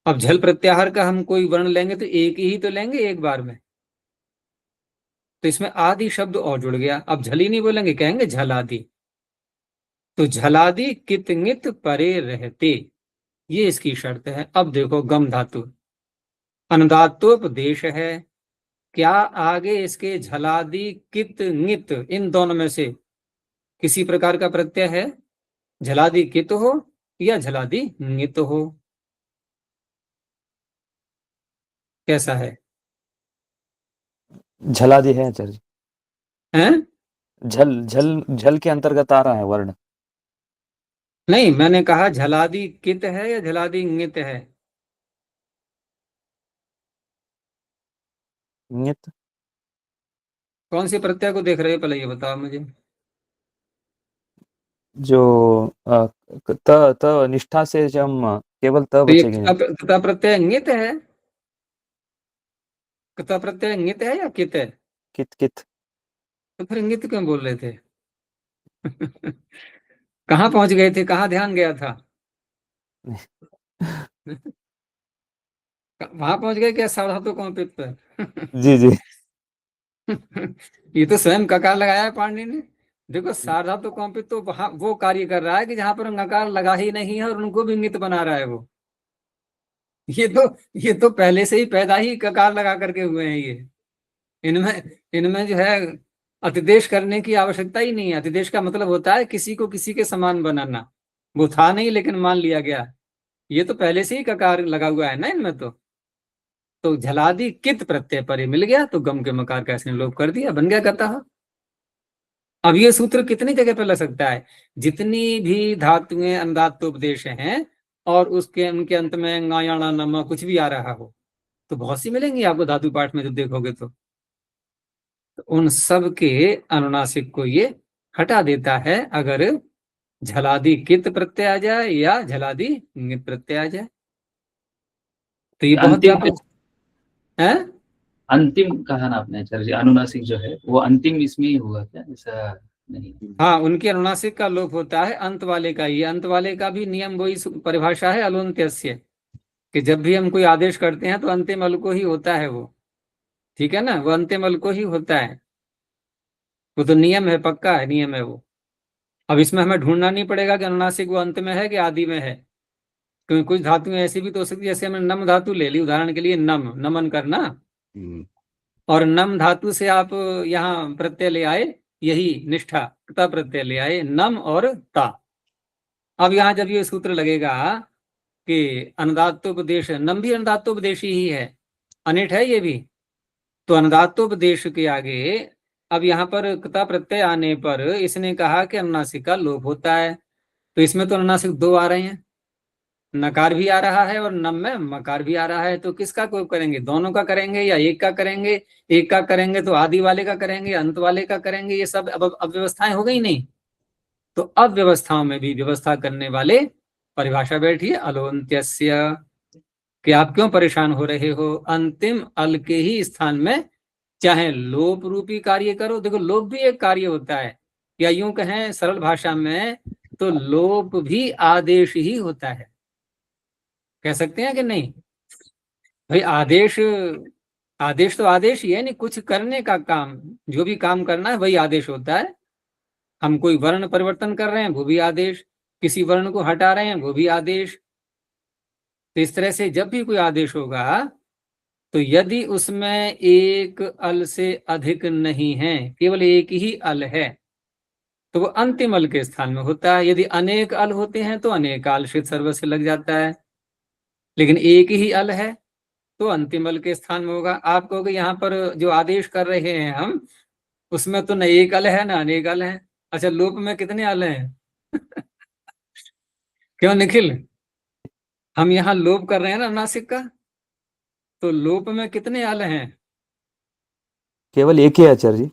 अब झल प्रत्याहार का हम कोई वर्ण लेंगे तो एक ही तो लेंगे एक बार में, तो इसमें आदि शब्द और जुड़ गया। अब झली नहीं बोलेंगे, कहेंगे झलादि। तो झलादि कित नित परे रहते, ये इसकी शर्त है। अब देखो गम धातु अनुदात्तोपदेश है, क्या आगे इसके झलादि कित नित इन दोनों में से किसी प्रकार का प्रत्यय है? झलादि कित हो या झलादि नित हो, कैसा है? झलादि है आचार्य जी। हैं? झल झल झल के अंतर्गत आ रहा है वर्ण। नहीं, मैंने कहा झलादि कित है या झलादि नित है? नित। कौन से प्रत्यय को देख रहे हो, पहले ये बताओ मुझे। जो त त निष्ठा से जब हम केवल त तो ये बचेगी। कृता प्रत्यय नित है, कृता प्रत्यय नित है या कित है? कित कित। तो फिर नित क्यों बोल रहे थे? कहाँ पहुंच गए थे, कहाँ ध्यान गया था? वहां पहुंच गए क्या सावधातु कौंपित पर? जी जी। ये तो स्वयं ककार लगाया है पाणिनि ने। देखो सार्वधातु कौंपित तो वहां वो कार्य कर रहा है कि जहां पर नकार लगा ही नहीं है और उनको भी नित बना रहा है वो। ये तो पहले से ही पैदा ही ककार लगा करके हुए हैं ये। इनमें इनमें जो है अतिदेश करने की आवश्यकता ही नहीं है। अतिदेश का मतलब होता है किसी को किसी के समान बनाना। वो था नहीं लेकिन मान लिया गया। ये तो पहले से ही ककार लगा हुआ है ना इनमें। तो झलादि कित प्रत्यय परे मिल गया, तो गम के मकार का इसने लोप कर दिया, बन गया करता। अब ये सूत्र कितनी जगह पे लग सकता है? जितनी भी धातुएं अनुदात्तोपदेश हैं और उसके उनके अंत में गायाणा नमा कुछ भी आ रहा हो, तो बहुत सी मिलेंगी आपको धातु पाठ में जब देखोगे तो उन सब के अनुनासिक को ये हटा देता है, अगर झलादि कित प्रत्यय आ जाए या झलादि नित प्रत्यय आ जाए। तो ये बहुत अंतिम व्यापक है। अंतिम कहा ना आपने आचार्य जी, अनुनासिक जो है वो अंतिम इसमें ही होगा क्या, ऐसा नहीं? हाँ, उनके अनुनासिक का लोप होता है अंत वाले का ही। अंत वाले का भी नियम वही परिभाषा है अलोन्त्यस्य, कि जब भी हम कोई आदेश करते हैं तो अंतिम अल को ही होता है वो। ठीक है ना, वो अंतिम अल को ही होता है। वो तो नियम है, पक्का है, नियम है वो। अब इसमें हमें ढूंढना नहीं पड़ेगा कि अनुनासिक वो अंत में है कि आदि में है, क्योंकि कुछ धातुएं ऐसी भी तो हो सकती है, जैसे हमने नम धातु ले ली उदाहरण के लिए, नम नमन करना, और नम धातु से आप यहाँ प्रत्यय ले आए, यही निष्ठा ता प्रत्यय ले आए, नम और ता। अब यहाँ जब ये सूत्र लगेगा कि अनुदात्तोपदेश, नम भी अनुदात्तोपदेशी ही है, अनिट है ये भी, तो अनुदात्तोपदेश के आगे अब यहाँ पर क्ता प्रत्यय आने पर इसने कहा कि अनुनासिक का लोप होता है। तो इसमें तो अनुनासिक दो आ रहे हैं, नकार भी आ रहा है और नम में मकार भी आ रहा है। तो किसका कोप करेंगे, दोनों का करेंगे या एक का करेंगे? एक का करेंगे तो आदि वाले का करेंगे, अंत वाले का करेंगे, ये सब अब अव्यवस्थाएं हो गई नहीं। तो अव्यवस्थाओं में भी व्यवस्था करने वाले परिभाषा बैठी है अलोन्त्यस्य, कि आप क्यों परेशान हो रहे हो, अंतिम अल के ही स्थान में चाहे लोप रूपी कार्य करो। देखो लोप भी एक कार्य होता है, या यूं कहें सरल भाषा में तो लोप भी आदेश ही होता है, कह सकते हैं कि नहीं भाई? आदेश, आदेश तो आदेश ही है, नहीं कुछ करने का काम, जो भी काम करना है वही आदेश होता है। हम कोई वर्ण परिवर्तन कर रहे हैं वो भी आदेश, किसी वर्ण को हटा रहे हैं वो भी आदेश। तो इस तरह से जब भी कोई आदेश होगा तो यदि उसमें एक अल से अधिक नहीं है, केवल एक ही अल है, तो वो अंतिम अल के स्थान में होता है। यदि अनेक अल होते हैं तो अनेक आलशित सर्व से लग जाता है, लेकिन एक ही अल है तो अंतिम अल के स्थान में होगा। आप कहोगे यहाँ पर जो आदेश कर रहे हैं हम, उसमें तो न एक अल है ना अनेक अल है। अच्छा, लोप में कितने अल हैं? क्यों निखिल, हम यहाँ लोप कर रहे हैं ना नासिक का, तो लोप में कितने अल हैं? केवल एक ही है आचार्य जी।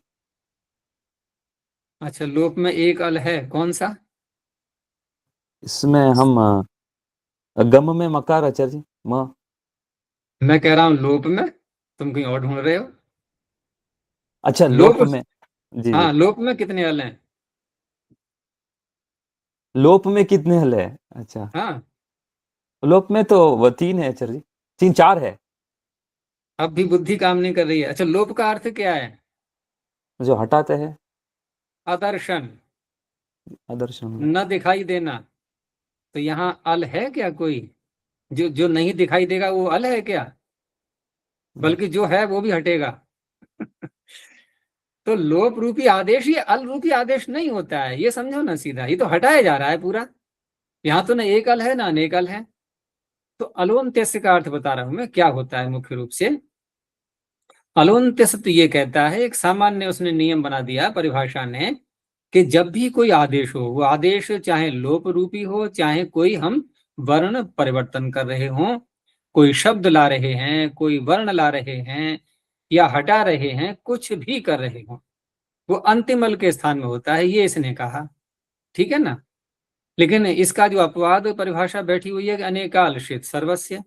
अच्छा, लोप में एक अल है, कौन सा? इसमें हम गम में मकार आचार्य जी, म। मैं कह रहा हूं लोप में, तुम कहीं और ढूंढ रहे हो। अच्छा लोप, लोप में। जी जी। हाँ लोप में कितने अल हैं? लोप में कितने हल है? अच्छा, हाँ, लोप में तो वो तीन है आचार्य जी, तीन चार है। अब भी बुद्धि काम नहीं कर रही है। अच्छा, लोप का अर्थ क्या है? जो हटाते हैं, अदर्शन, आदर्शन। न दिखाई देना। तो यहाँ अल है क्या कोई? जो जो नहीं दिखाई देगा वो अल है क्या? बल्कि जो है वो भी हटेगा। तो लोप रूपी आदेश ये अल रूपी आदेश नहीं होता है, ये समझो ना सीधा, ये तो हटाया जा रहा है पूरा। यहाँ तो ना एक अल है ना अनेक अल है। तो अलोन्त्यस्य का अर्थ बता रहा हूं मैं क्या होता है मुख्य रूप से। अलोन्त्यस्य तो ये कहता है, एक सामान्य उसने नियम बना दिया परिभाषा ने, कि जब भी कोई आदेश हो, वो आदेश चाहे लोप रूपी हो, चाहे कोई हम वर्ण परिवर्तन कर रहे हों, कोई शब्द ला रहे हैं, कोई वर्ण ला रहे हैं, या हटा रहे हैं, कुछ भी कर रहे हों, वो अंतिम अल के स्थान में होता है, ये इसने कहा। ठीक है ना। लेकिन इसका जो अपवाद परिभाषा बैठी हुई है कि अनेकालशित सर्वस्य,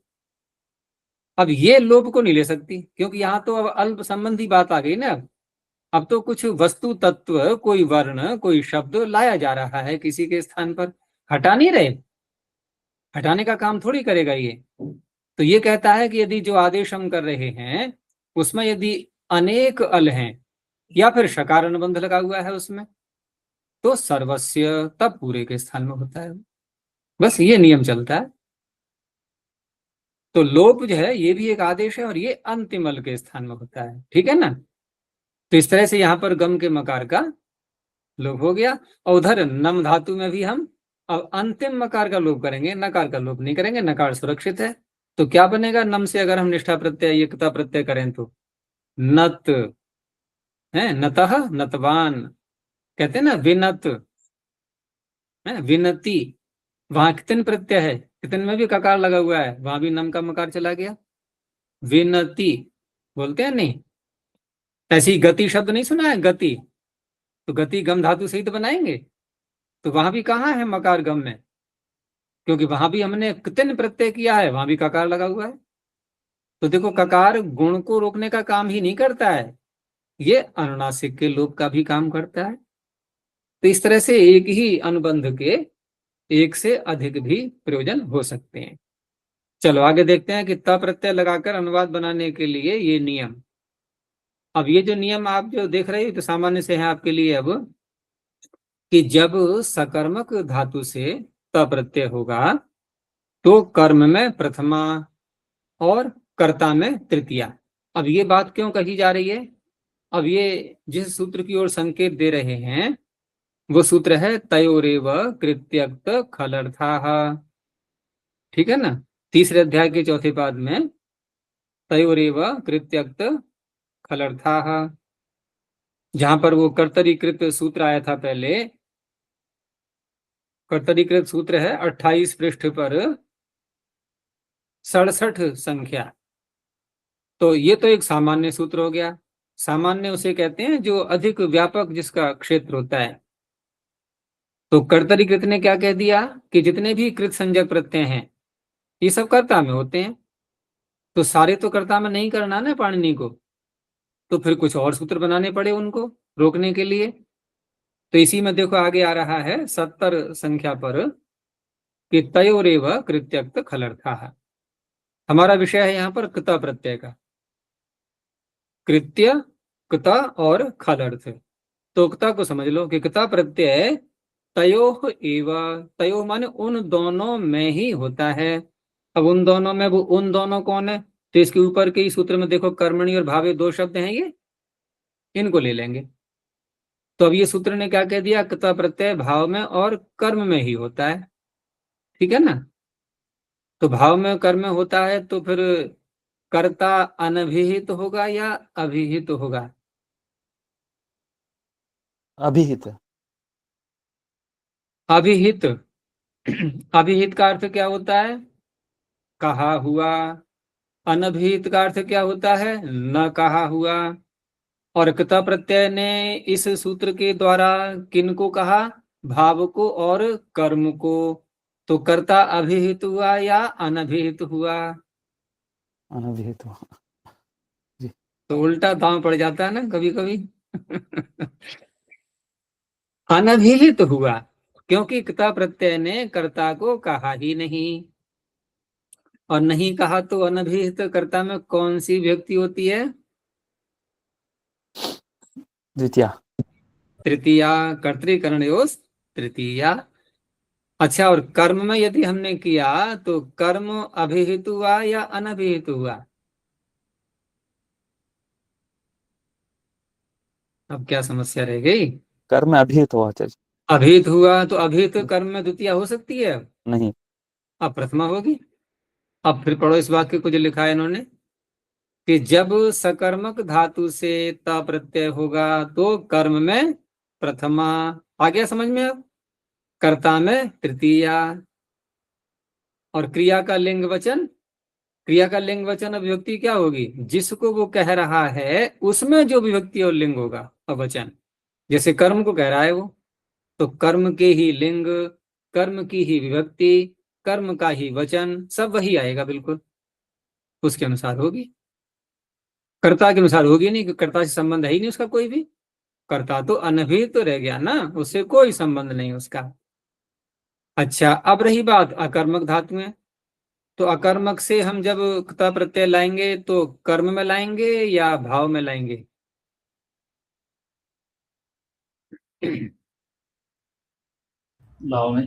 अब ये लोप को नहीं ले सकती, क्योंकि यहां तो अब अल्प संबंधी बात आ गई ना। अब तो कुछ वस्तु तत्व, कोई वर्ण, कोई शब्द लाया जा रहा है किसी के स्थान पर, हटा नहीं रहे। हटाने का काम थोड़ी करेगा ये। तो ये कहता है कि यदि जो आदेश हम कर रहे हैं उसमें यदि अनेक अल हैं या फिर शकार अनुबंध लगा हुआ है उसमें, तो सर्वस्य तब पूरे के स्थान में होता है। बस ये नियम चलता है। तो लोप जो है ये भी एक आदेश है और ये अंतिम अल के स्थान में होता है। ठीक है ना। तो इस तरह से यहां पर गम के मकार का लोप हो गया। और उधर नम धातु में भी हम अब अंतिम मकार का लोप करेंगे, नकार का लोप नहीं करेंगे, नकार सुरक्षित है। तो क्या बनेगा, नम से अगर हम निष्ठा प्रत्यय एकता प्रत्यय करें तो नत है, नतः नतवान, कहते हैं ना विनत है, विनति। वहां कितन प्रत्यय है, कितन में भी ककार लगा हुआ है, वहां भी नम का मकार चला गया, विनति बोलते हैं नहीं। ऐसी गति शब्द नहीं सुना है, गति, तो गति गम धातु से ही तो बनाएंगे। तो वहां भी कहाँ है मकार गम में, क्योंकि वहां भी हमने कितन प्रत्यय किया है, वहां भी ककार लगा हुआ है। तो देखो ककार गुण को रोकने का काम ही नहीं करता है, ये अनुनासिक के लोप का भी काम करता है। तो इस तरह से एक ही अनुबंध के एक से अधिक भी प्रयोजन हो सकते हैं। चलो आगे देखते हैं कि त प्रत्यय लगाकर अनुवाद बनाने के लिए ये नियम। अब ये जो नियम आप जो देख रहे हो तो सामान्य से है आपके लिए अब, कि जब सकर्मक धातु से त प्रत्यय होगा तो कर्म में प्रथमा और कर्ता में तृतीया। अब ये बात क्यों कही जा रही है, अब ये जिस सूत्र की ओर संकेत दे रहे हैं वो सूत्र है तयोरेव कृत्यक्त खलर्थाः। ठीक है ना। तीसरे अध्याय के चौथे पाद में तयोरेव कृत्यक्त खलर्थाः, जहां पर वो कर्तरीकृत सूत्र आया था पहले, कर्तरीकृत सूत्र है 28 पृष्ठ पर 67 संख्या। तो ये तो एक सामान्य सूत्र हो गया। सामान्य उसे कहते हैं जो अधिक व्यापक जिसका क्षेत्र होता है। तो कर्तरीकृत ने क्या कह दिया कि जितने भी कृत संज्ञक प्रत्यय हैं ये सब कर्ता में होते हैं। तो सारे तो कर्ता में नहीं करना ना पाणिनि को, तो फिर कुछ और सूत्र बनाने पड़े उनको रोकने के लिए। तो इसी में देखो आगे आ रहा है 70 संख्या पर कि तयोरेव कृत्यक्त खलर्थाः। हमारा विषय है यहाँ पर कृता प्रत्यय का, कृत्य, कृता और खल अर्थ। तो कृता को समझ लो कि कृता प्रत्यय तयोः एव, तयोः माने उन दोनों में ही होता है। अब उन दोनों में वो उन दोनों कौन है, तो इसके ऊपर के सूत्र में देखो कर्मणि और भावे दो शब्द हैं, ये इनको ले लेंगे। तो अब ये सूत्र ने क्या कह दिया, कृता प्रत्यय भाव में और कर्म में ही होता है। ठीक है ना। तो भाव में कर्म में होता है तो फिर कर्ता अनभिहित होगा या अभिहित होगा? अभिहित। अभिहित। अभिहित का अर्थ क्या होता है, कहा हुआ। अनभिहित का अर्थ क्या होता है, न कहा हुआ। और कृता प्रत्यय ने इस सूत्र के द्वारा किनको कहा, भाव को और कर्म को। तो कर्ता अभिहित हुआ या अनभिहित हुआ? अनभिहित हुआ। जी। तो उल्टा दांव पड़ जाता है ना कभी कभी। अनभिहित हुआ, क्योंकि कृता प्रत्यय ने कर्ता को कहा ही नहीं। और नहीं कहा तो अनभिहित कर्ता में कौन सी व्यक्ति होती है? द्वितीया। तृतीया कर्तृकरणयोस् तृतीया। अच्छा, और कर्म में यदि हमने किया तो कर्म अभिहित हुआ या अनभिहित हुआ? अब क्या समस्या रह गई? कर्म अभिहित हुआ आचार्य जी। अभिहित हुआ तो अभिहित कर्म में द्वितीया हो सकती है? नहीं। अब प्रथमा होगी। अब फिर पढ़ो इस वाक्य को जो लिखा है इन्होंने, कि जब सकर्मक धातु से त प्रत्यय होगा तो कर्म में प्रथमा। आ गया समझ में? अब कर्ता में तृतीया। और क्रिया का लिंग वचन, क्रिया का लिंग वचन अब विभक्ति क्या होगी? जिसको वो कह रहा है उसमें जो विभक्ति और लिंग होगा अब वचन। जैसे कर्म को कह रहा है वो, तो कर्म के ही लिंग, कर्म की ही विभक्ति, कर्म का ही वचन, सब वही आएगा बिल्कुल, उसके अनुसार होगी। कर्ता के अनुसार होगी नहीं, क्योंकि कर्ता से संबंध है ही नहीं उसका कोई भी। कर्ता तो अनभिहित तो रह गया ना, उससे कोई संबंध नहीं उसका। अच्छा, अब रही बात अकर्मक धातुएं, तो अकर्मक से हम जब क्ता प्रत्यय लाएंगे तो कर्म में लाएंगे या भाव में लाएंगे? भाव में।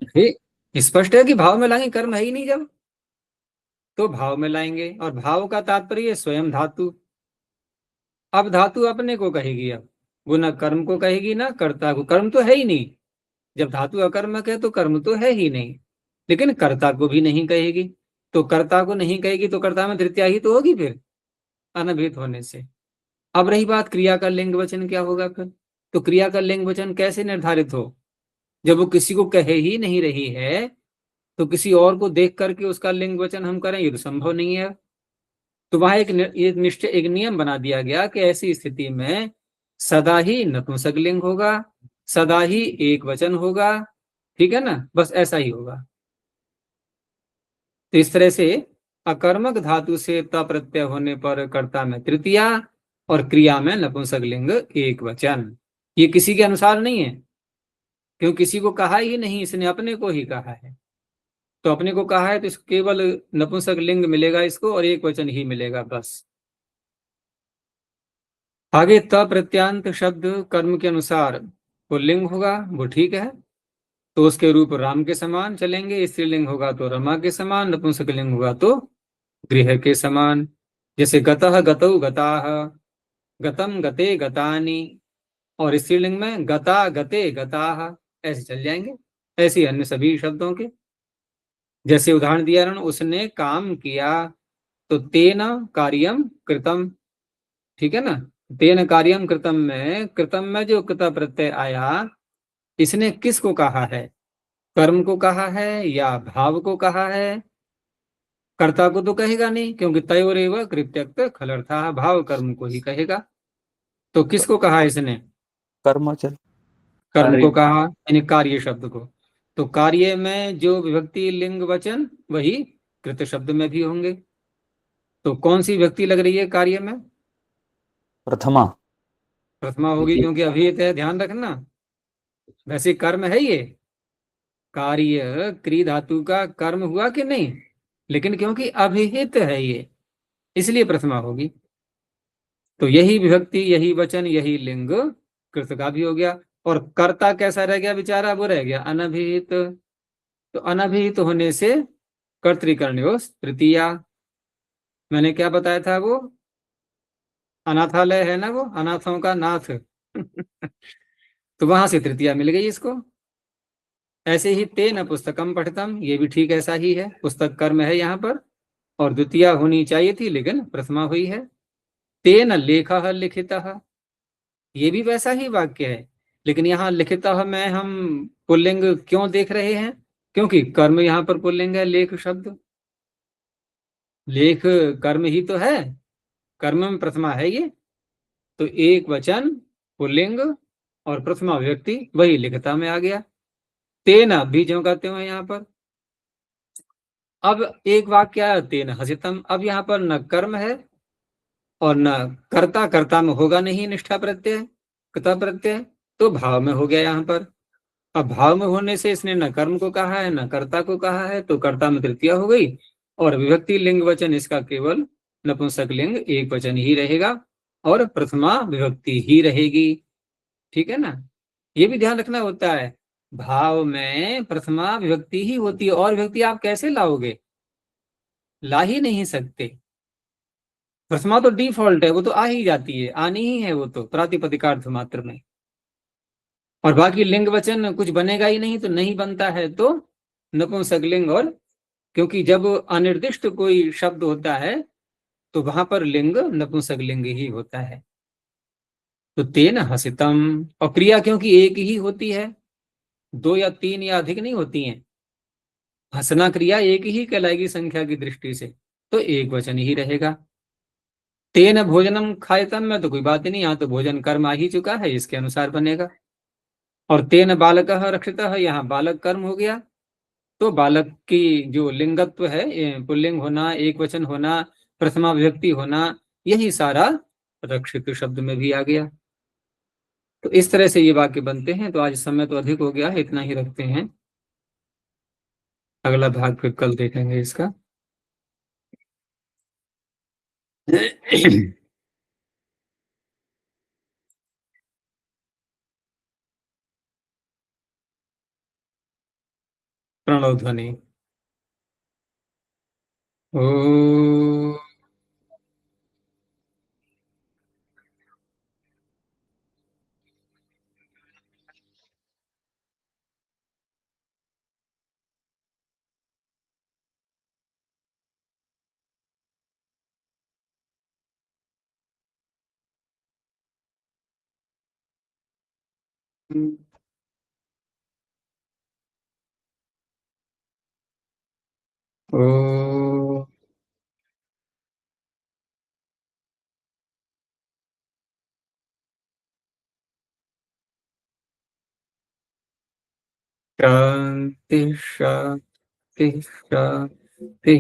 स्पष्ट है कि भाव में लाएंगे, कर्म है ही नहीं जब, तो भाव में लाएंगे। और भाव का तात्पर्य स्वयं धातु। अब धातु अपने को कहेगी, अब वो न कर्म को कहेगी ना कर्ता को, कर्म तो है ही नहीं। जब धातु अकर्मक है तो कर्म तो है ही नहीं, लेकिन कर्ता को भी नहीं कहेगी। तो कर्ता को नहीं कहेगी तो कर्ता में तृतीया ही तो होगी फिर, अनभिहित होने से। अब रही बात क्रिया का लिंग वचन क्या होगा फिर? तो क्रिया का लिंग वचन कैसे निर्धारित हो? जब वो किसी को कहे ही नहीं रही है तो किसी और को देख करके उसका लिंग वचन हम करें, ये तो संभव नहीं है। तो वहां एक निश्चय, एक नियम बना दिया गया कि ऐसी स्थिति में सदा ही नपुंसक लिंग होगा, सदा ही एक वचन होगा, ठीक है ना, बस ऐसा ही होगा। तो इस तरह से अकर्मक धातु से त प्रत्यय होने पर कर्ता में तृतीया और क्रिया में नपुंसक लिंग एक वचन। ये किसी के अनुसार नहीं है, क्यों किसी को कहा ही नहीं, इसने अपने को ही कहा है। तो अपने को कहा है तो केवल नपुंसक लिंग मिलेगा इसको और एक वचन ही मिलेगा बस। आगे त प्रत्यांत शब्द कर्म के अनुसार वो लिंग होगा, वो ठीक है, तो उसके रूप राम के समान चलेंगे। स्त्रीलिंग होगा तो रमा के समान, नपुंसक लिंग होगा तो गृह के समान। जैसे गतः गतौ गताः, गतम गते गतानि, और स्त्रीलिंग में गता गते गताः, ऐसे चल जाएंगे। ऐसे अन्य सभी शब्दों के, जैसे उदाहरण दिया उन्होंने, उसने काम किया तो तेन कार्यम कृतम, ठीक है ना। तेन कार्यम कृतम में, कृतम में जो कृत प्रत्यय आया, इसने किसको कहा है? कर्म को कहा है या भाव को कहा है? कर्ता को तो कहेगा नहीं, क्योंकि तयोरेव कृत्यक्त खलर्थाः, भाव कर्म को ही कहेगा। तो किसको कहा इसने? कर्म आचार्य। कर्म कार्य। को कहा, यानी कार्य शब्द को। तो कार्य में जो विभक्ति लिंग वचन वही कृत शब्द में भी होंगे। तो कौन सी विभक्ति लग रही है कार्य में? प्रथमा। प्रथमा होगी, क्योंकि अभिहित है, ध्यान रखना। वैसे कर्म है ये, कार्य क्री धातु का कर्म हुआ कि नहीं, लेकिन क्योंकि अभिहित है ये, इसलिए प्रथमा होगी। तो यही विभक्ति, यही वचन, यही लिंग कृत का भी हो गया। और कर्ता कैसा रह गया बेचारा? वो रह गया अनभिहित। तो अनभिहित होने से कर्तृकर्णयोस् तृतीया। मैंने क्या बताया था? वो अनाथालय है ना, वो अनाथों का नाथ तो वहां से तृतीया मिल गई इसको। ऐसे ही तेन पुस्तकम पठितम, ये भी ठीक ऐसा ही है, पुस्तक कर्म है यहाँ पर, और द्वितीया होनी चाहिए थी लेकिन प्रथमा हुई है। तेन लेखः लिखितः, ये भी वैसा ही वाक्य है, लेकिन यहाँ लिखितः में हम पुल्लिंग क्यों देख रहे हैं? क्योंकि कर्म यहाँ पर पुल्लिंग है, लेख शब्द, लेख कर्म ही तो है, कर्म में प्रथमा है ये। तो एक वचन पुल्लिंग और प्रथमा व्यक्ति वही लिखिता में आ गया। तेन बीजों कहते हुए यहाँ पर। अब एक वाक्य आया तेन हसितम, अब यहाँ पर न कर्म है और न कर्ता, कर्ता में होगा नहीं निष्ठा प्रत्यय, कृता प्रत्यय, तो भाव में हो गया यहाँ पर। अब भाव में होने से इसने न कर्म को कहा है न कर्ता को कहा है, तो कर्ता में तृतीया हो गई। और विभक्ति लिंग वचन इसका केवल नपुंसक लिंग एक वचन ही रहेगा और प्रथमा विभक्ति ही रहेगी। ठीक है ना। ये भी ध्यान रखना होता है, भाव में प्रथमा विभक्ति ही होती है, और विभक्ति आप कैसे लाओगे, ला ही नहीं सकते। प्रथमा तो डिफॉल्ट है, वो तो आ ही जाती है, आनी ही है वो तो प्रातिपदिकार्थ मात्र में। और बाकी लिंग वचन कुछ बनेगा ही नहीं, तो नहीं बनता है तो नपुंसकलिंग। और क्योंकि जब अनिर्दिष्ट कोई शब्द होता है तो वहां पर लिंग नपुंसकलिंग ही होता है। तो तेन हसितम, और क्रिया क्योंकि एक ही होती है, दो या तीन या अधिक नहीं होती हैं। हंसना क्रिया एक ही कहलाएगी संख्या की दृष्टि से, तो एक वचन ही रहेगा। तेन भोजनम खायतम में तो कोई बात ही नहीं, यहाँ तो भोजन कर्म आ ही चुका है, इसके अनुसार बनेगा। और तेन बालक रक्षित, यहाँ बालक कर्म हो गया, तो बालक की जो लिंगत्व है, पुल्लिंग होना, एक वचन होना, प्रथमा विभक्ति होना, यही सारा रक्षित शब्द में भी आ गया। तो इस तरह से ये वाक्य बनते हैं। तो आज समय तो अधिक हो गया है, इतना ही रखते हैं, अगला भाग फिर कल देखेंगे इसका। प्रणव ध्वनि। ओ ओ शांति शांति शांति।